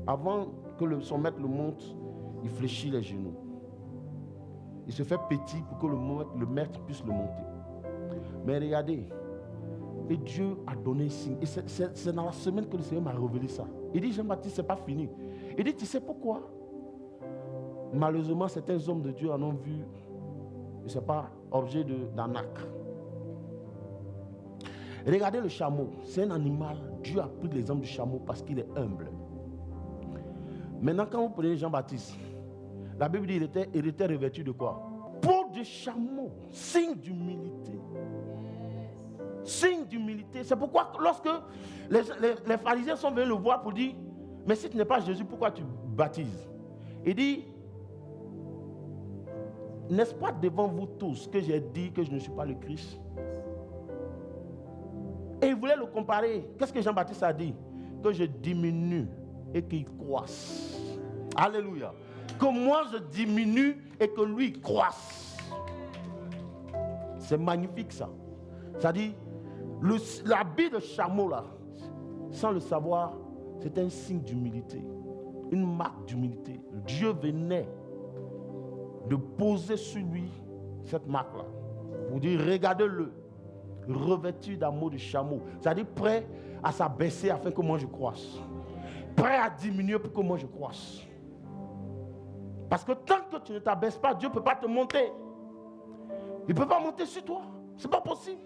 Avant que son maître le monte, il fléchit les genoux. Il se fait petit pour que le maître puisse le monter. Mais regardez, et Dieu a donné un signe. Et c'est dans la semaine que le Seigneur m'a révélé ça. Il dit, Jean-Baptiste, ce n'est pas fini. Il dit, tu sais pourquoi? Malheureusement, certains hommes de Dieu en ont vu, et ce n'est pas objet d'arnaque. Regardez le chameau, c'est un animal. Dieu a pris l'exemple du chameau parce qu'il est humble. Maintenant, quand vous prenez Jean-Baptiste, la Bible dit qu'il était revêtu de quoi? Peau de chameau, signe d'humilité. Signe d'humilité. C'est pourquoi lorsque les pharisiens sont venus le voir pour dire, mais si tu n'es pas Jésus, pourquoi tu baptises? Il dit, n'est-ce pas devant vous tous que j'ai dit que je ne suis pas le Christ? Et il voulait le comparer. Qu'est-ce que Jean-Baptiste a dit? Que je diminue et qu'il croisse. Alléluia. Que moi je diminue et que lui croisse. C'est magnifique ça. C'est-à-dire, l'habit de chameau là, sans le savoir, c'est un signe d'humilité. Une marque d'humilité. Dieu venait de poser sur lui cette marque-là. Pour dire, regardez-le, revêtu d'amour de chameau. C'est-à-dire prêt à s'abaisser afin que moi je croisse. Prêt à diminuer pour que moi je croisse. Parce que tant que tu ne t'abaisses pas, Dieu ne peut pas te monter. Il ne peut pas monter sur toi. Ce n'est pas possible.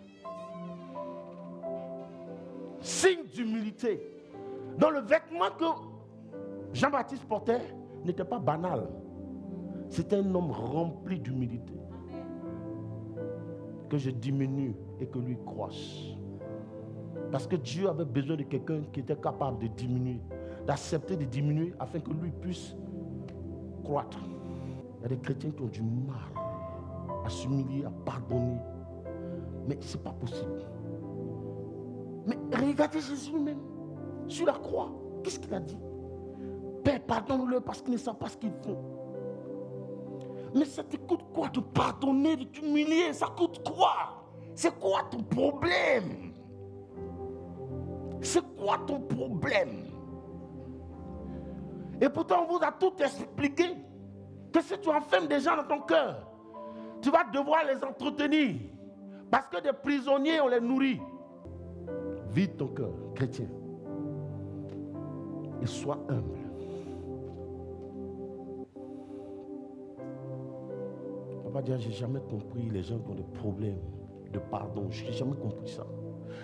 Signe d'humilité. Dans le vêtement que Jean-Baptiste portait n'était pas banal. C'était un homme rempli d'humilité. Que je diminue et que lui croisse. Parce que Dieu avait besoin de quelqu'un qui était capable de diminuer, d'accepter de diminuer afin que lui puisse croître. Il y a des chrétiens qui ont du mal à s'humilier, à pardonner. Mais ce n'est pas possible. Mais regardez Jésus lui-même sur la croix. Qu'est-ce qu'il a dit? Père, pardonne-le parce qu'ils ne savent pas ce qu'ils font. Mais ça te coûte quoi de pardonner, de t'humilier? Ça coûte quoi? C'est quoi ton problème? C'est quoi ton problème? Et pourtant, on vous a tout expliqué. Que si tu enfermes des gens dans ton cœur, tu vas devoir les entretenir. Parce que des prisonniers, on les nourrit. Vide ton cœur, chrétien. Et sois humble. On va dire, j'ai jamais compris les gens qui ont des problèmes de pardon. Je n'ai jamais compris ça.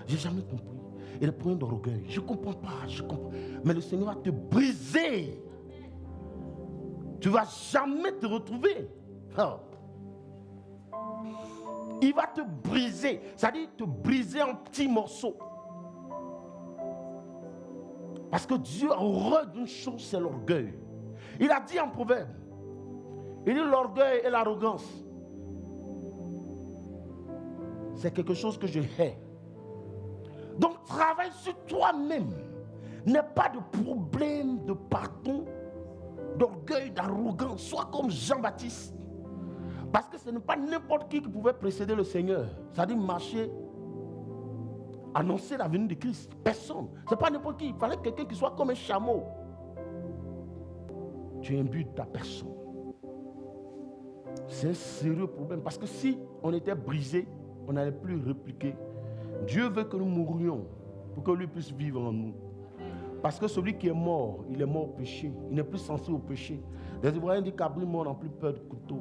J'ai jamais compris. Et le problème d'orgueil, je ne comprends pas, je comprends. Mais le Seigneur va te briser. Tu ne vas jamais te retrouver. Oh. Il va te briser. C'est-à-dire te briser en petits morceaux. Parce que Dieu a horreur d'une chose, c'est l'orgueil. Il a dit en proverbe, il dit l'orgueil et l'arrogance, c'est quelque chose que je hais. Donc travaille sur toi-même. N'aie pas de problème de pardon, d'orgueil, d'arrogance. Sois comme Jean-Baptiste. Parce que ce n'est pas n'importe qui pouvait précéder le Seigneur. C'est-à-dire marcher, annoncer la venue de Christ. Personne. Ce n'est pas n'importe qui. Il fallait quelqu'un qui soit comme un chameau. Tu imbutes ta personne. C'est un sérieux problème. Parce que si on était brisé, on n'allait plus répliquer. Dieu veut que nous mourions pour que lui puisse vivre en nous. Parce que celui qui est mort, il est mort au péché. Il n'est plus sensible au péché. Les Hébreux disent qu'abri mort n'a plus peur de couteau.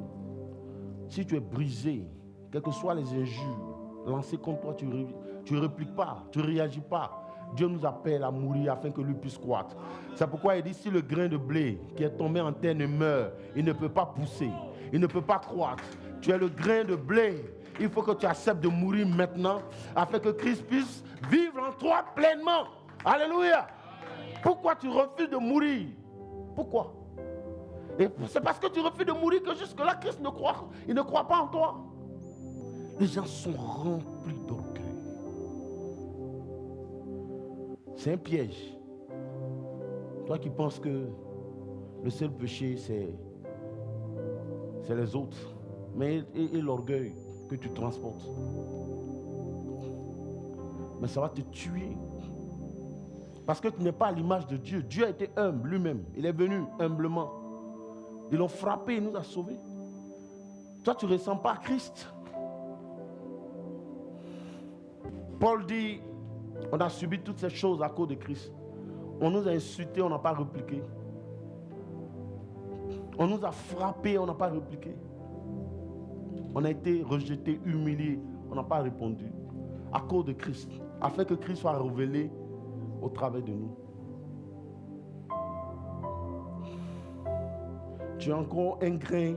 Si tu es brisé, quelles que soient les injures lancées contre toi, tu ne répliques pas, tu ne réagis pas. Dieu nous appelle à mourir afin que lui puisse croître. C'est pourquoi il dit, si le grain de blé qui est tombé en terre ne meurt, il ne peut pas pousser, il ne peut pas croître. Tu es le grain de blé. Il faut que tu acceptes de mourir maintenant afin que Christ puisse vivre en toi pleinement. Alléluia. Pourquoi tu refuses de mourir? Pourquoi? Et c'est parce que tu refuses de mourir que jusque-là, Christ ne croit pas en toi. Les gens sont remplis d'orgueil. C'est un piège. Toi qui penses que le seul péché, c'est les autres. Mais et l'orgueil que tu transportes. Mais ça va te tuer. Parce que tu n'es pas à l'image de Dieu. Dieu a été humble lui-même. Il est venu humblement. Ils l'ont frappé, il nous a sauvés. Toi, tu ne ressens pas Christ. Paul dit, on a subi toutes ces choses à cause de Christ. On nous a insultés, on n'a pas répliqué. On nous a frappés, on n'a pas répliqué. On a été rejetés, humiliés, on n'a pas répondu. À cause de Christ. Afin que Christ soit révélé au travers de nous. Tu as encore un grain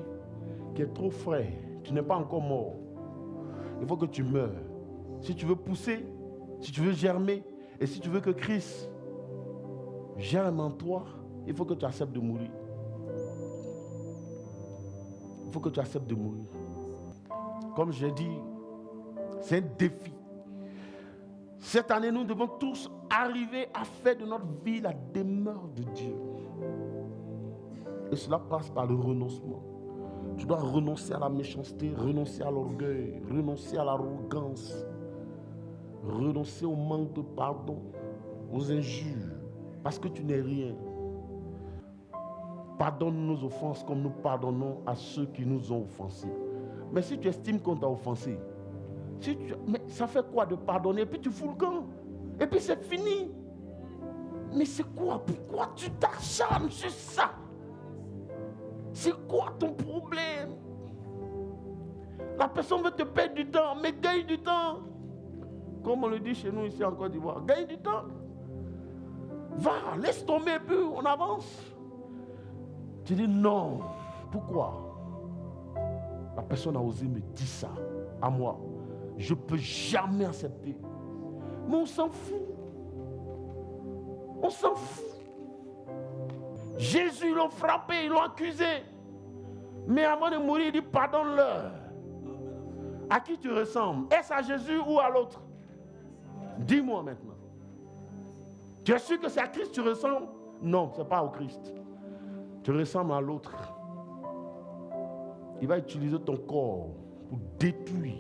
qui est trop frais. Tu n'es pas encore mort. Il faut que tu meurs. Si tu veux pousser, si tu veux germer, et si tu veux que Christ germe en toi, il faut que tu acceptes de mourir. Il faut que tu acceptes de mourir. Comme j'ai dit, c'est un défi. Cette année, nous devons tous arriver à faire de notre vie la demeure de Dieu. Et cela passe par le renoncement. Tu dois renoncer à la méchanceté, renoncer à l'orgueil, renoncer à l'arrogance, renoncer au manque de pardon, aux injures, parce que tu n'es rien. Pardonne nos offenses comme nous pardonnons à ceux qui nous ont offensés. Mais si tu estimes qu'on t'a offensé, mais ça fait quoi de pardonner? Et puis tu fous le camp. Et puis c'est fini. Mais c'est quoi? Pourquoi tu t'acharnes sur ça? C'est quoi ton problème? La personne veut te perdre du temps, mais gagne du temps. Comme on le dit chez nous ici en Côte d'Ivoire, gagne du temps. Va, laisse tomber un peu, on avance. Tu dis non. Pourquoi? La personne a osé me dire ça à moi. Je ne peux jamais accepter. Mais on s'en fout. On s'en fout. Jésus, ils l'ont frappé, ils l'ont accusé. Mais avant de mourir, il dit pardonne-leur. À qui tu ressembles? Est-ce à Jésus ou à l'autre? Dis-moi maintenant. Tu es sûr que c'est à Christ que tu ressembles? Non, ce n'est pas au Christ. Tu ressembles à l'autre. Il va utiliser ton corps pour détruire.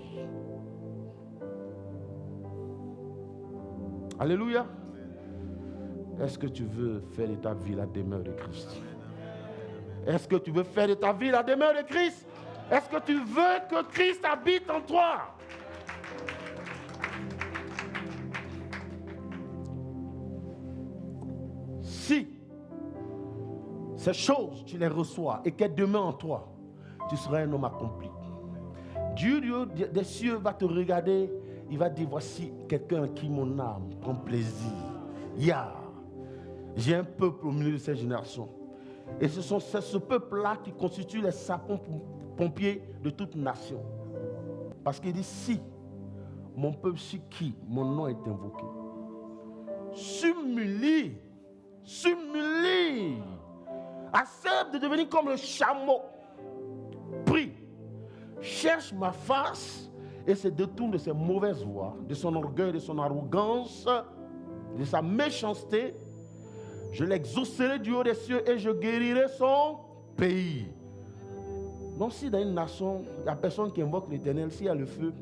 Alléluia. Est-ce que tu veux faire de ta vie la demeure de Christ? Est-ce que tu veux faire de ta vie la demeure de Christ? Est-ce que tu veux que Christ habite en toi? Si ces choses, tu les reçois et qu'elles demeurent en toi, tu seras un homme accompli. Dieu des cieux va te regarder, il va dire, voici quelqu'un en qui mon âme prend plaisir. J'ai un peuple au milieu de cette génération. Et c'est ce peuple-là qui constitue les sapeurs-pompiers de toute nation. Parce qu'il dit, si mon peuple sur qui mon nom est invoqué s'humilie, accepte de devenir comme le chameau, prie, cherche ma face et se détourne de ses mauvaises voies, de son orgueil, de son arrogance, de sa méchanceté, je l'exaucerai du haut des cieux et je guérirai son pays. Donc si dans une nation, il n'y a personne qui invoque l'Éternel, s'il y a le feu,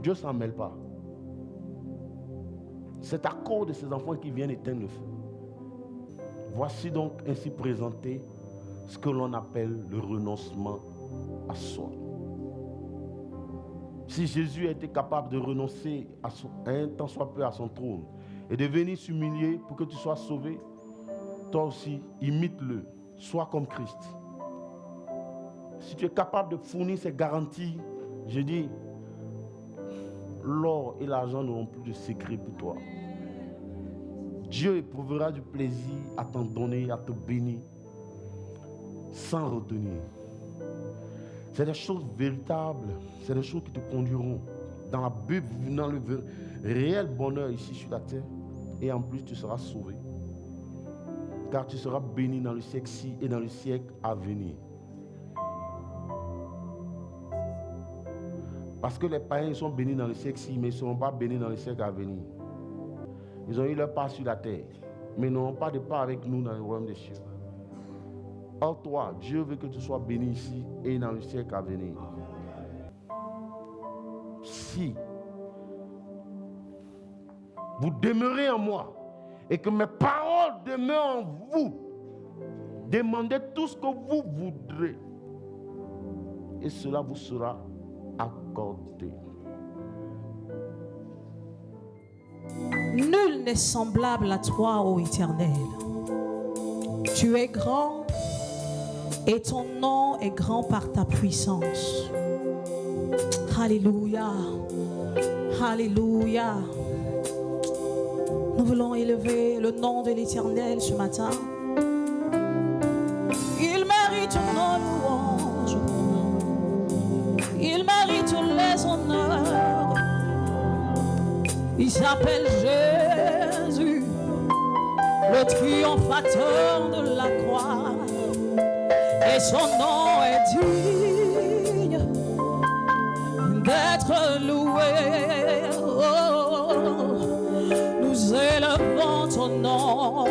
Dieu ne s'en mêle pas. C'est à cause de ces enfants qui viennent éteindre le feu. Voici donc ainsi présenté ce que l'on appelle le renoncement à soi. Si Jésus a été capable de renoncer à un tant soit peu à son trône et de venir s'humilier pour que tu sois sauvé, toi aussi, imite-le, sois comme Christ. Si tu es capable de fournir ces garanties, je dis, l'or et l'argent n'auront plus de secret pour toi. Dieu éprouvera du plaisir à t'en donner, à te bénir, sans retenir. C'est des choses véritables, c'est des choses qui te conduiront dans le réel bonheur ici sur la terre. Et en plus, tu seras sauvé. Car tu seras béni dans le siècle-ci et dans le siècle à venir. Parce que les païens ils sont bénis dans le siècle-ci, mais ils ne seront pas bénis dans le siècle à venir. Ils ont eu leur part sur la terre, mais ils n'auront pas de part avec nous dans le royaume des cieux. Or toi, Dieu veut que tu sois béni ici et dans le siècle à venir. Si vous demeurez en moi et que mes paroles demeurent en vous, demandez tout ce que vous voudrez et cela vous sera accordé. Nul n'est semblable à toi, ô Éternel. Tu es grand et ton nom est grand par ta puissance. Alléluia. Alléluia. Nous voulons élever le nom de l'Éternel ce matin. Il mérite nos louanges. Il mérite les honneurs. Il s'appelle Jésus, le triomphateur de la croix. Et son nom est digne d'être loué. Oh, nous élevons ton nom.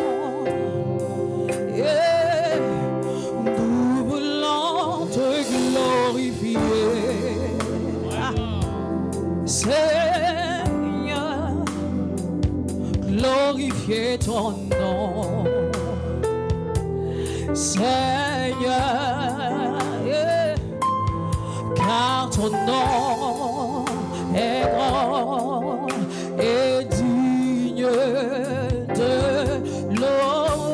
Et nous voulons te glorifier. Seigneur, glorifier ton nom. Seigneur, car ton nom est grand et digne de louange.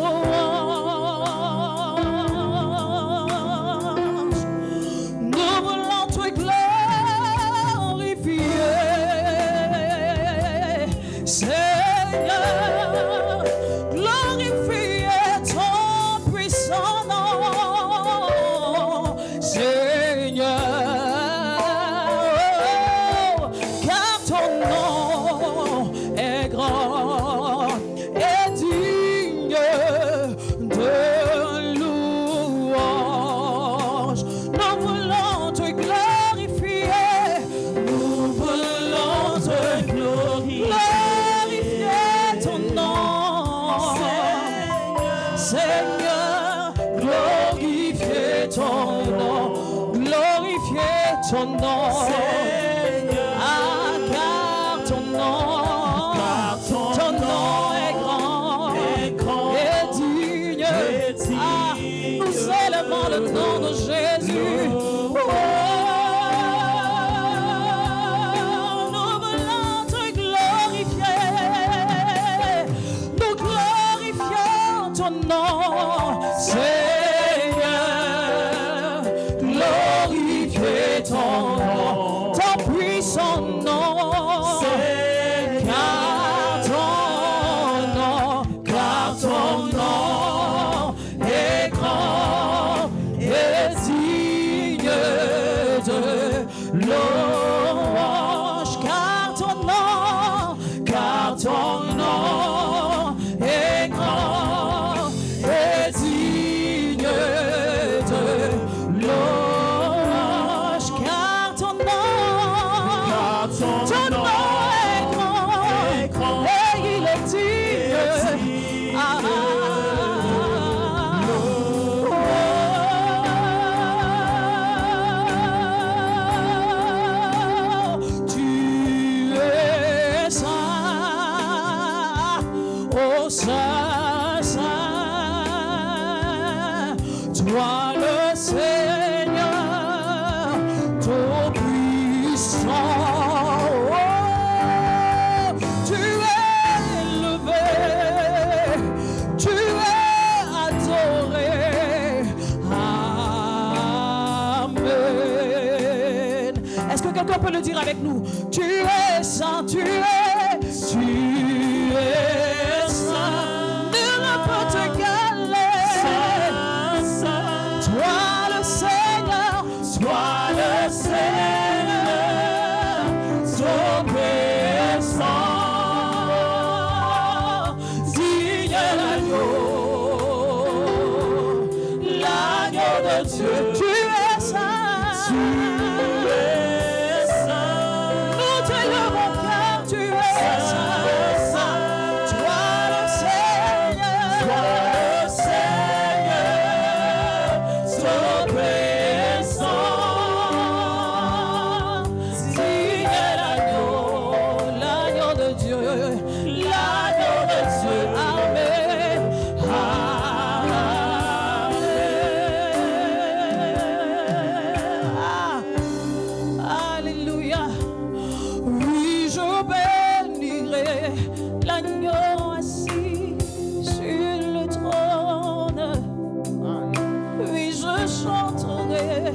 Nous voulons te glorifier, Seigneur, glorifier ton puissant nom, Seigneur. ton nom. Ah, car ton nom est grand et digne. Ah, nous élevons le nom de Jésus. Nous voulons te glorifier. Nous glorifions ton nom, Seigneur. Glorifier ton nom, ton puissant nom. Car ton nom est grand et digne de louange. Car ton nom est grand et digne de louange. Car ton nom est grand et il est digne. Ah, tu es saint, oh saint, saint, toi le Seigneur, tout puissant. Oh, tu es élevé, tu es adoré. Amen. Est-ce que quelqu'un peut le dire avec nous? Tu es saint, tu es saint. Nul ne peut t'égaler. Toi le Seigneur, tout puissant. Digne l'agneau de Dieu. Tu es saint. Nous t'élevons car tu es saint. Toi le Seigneur, tout puissant. Digne l'agneau de Dieu, l'agneau de Dieu. Amen. Alléluia. Oui, je bénirai l'agneau assis sur le trône. Oui, je chanterai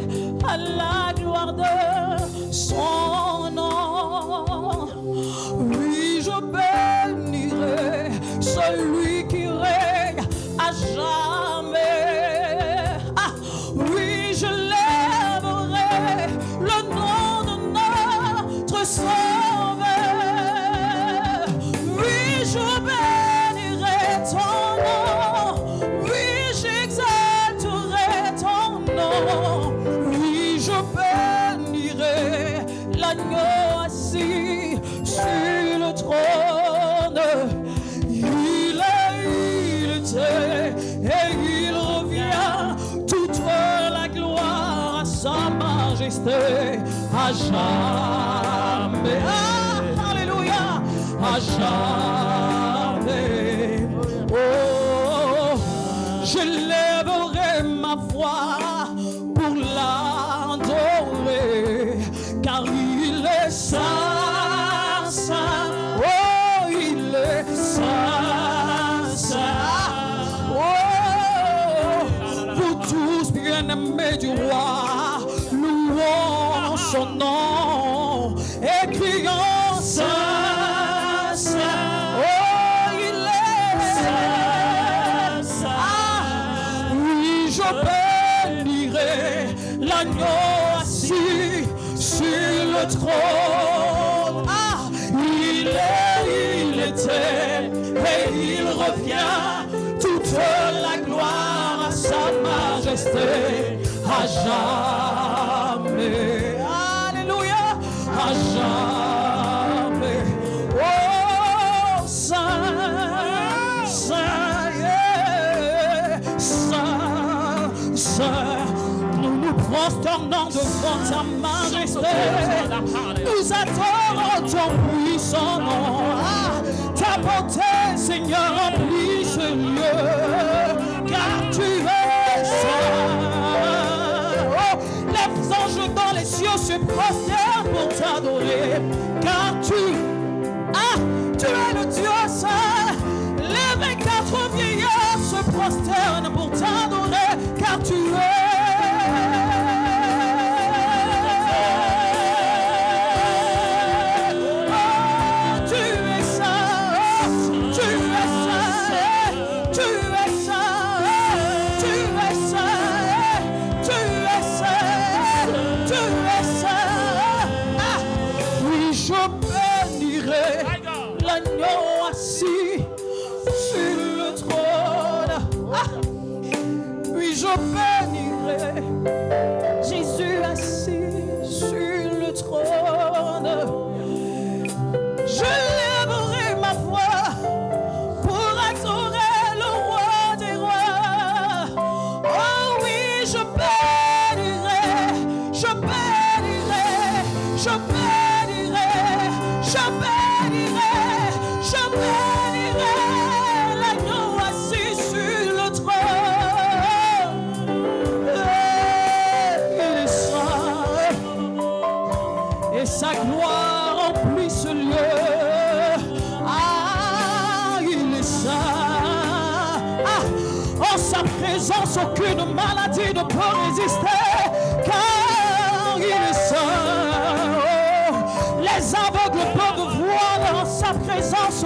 à la gloire de son nom. Oui, je bénirai celui qui règne à jamais. Ah, oui, je lèverai le nom de notre Sauveur. Oui, je bénirai ton nom. Oui, j'exalterai ton nom. Oui, je bénirai l'agneau assis sur le trône. Il était et il revient. Toute la gloire à sa majesté à jamais. Ah, alléluia, à jamais. Oh, je lèverai ma voix pour l'adorer, car il est saint, saint. Oh, il est saint, saint. Oh, vous tous bien-aimés du roi, louons son nom et crions saint, saint. Oh, il est saint, saint. Oui, je bénirai l'agneau assis sur le trône. Ah, il était et il revient. Toute la gloire à sa majesté à jamais. Alléluia, à jamais. Oh, saint, saint, yeah, saint, saint. Nous nous prosternons devant ta majesté. Nous adorons ton puissant nom. Ta bonté, Seigneur, remplit ce lieu, car tu es saint. Oh, les anges dans les cieux se prosternent pour t'adorer, car tu es le Dieu saint. Les 24 vieillards se prosternent pour t'adorer, car tu es. Je bénirai Jésus assis sur le trône. Je lèverai ma voix pour adorer le roi des rois. Oh oui, je bénirai, je bénirai, je bénirai, je bénirai, je bénirai l'agneau assis sur le trône. Sa gloire remplit ce lieu. Il est saint. En sa présence, aucune maladie ne peut résister, car il est saint. Les aveugles peuvent voir en sa présence,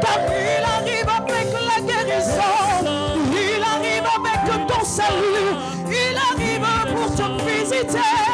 car il arrive avec la guérison. Il arrive avec ton salut. Il arrive pour te visiter.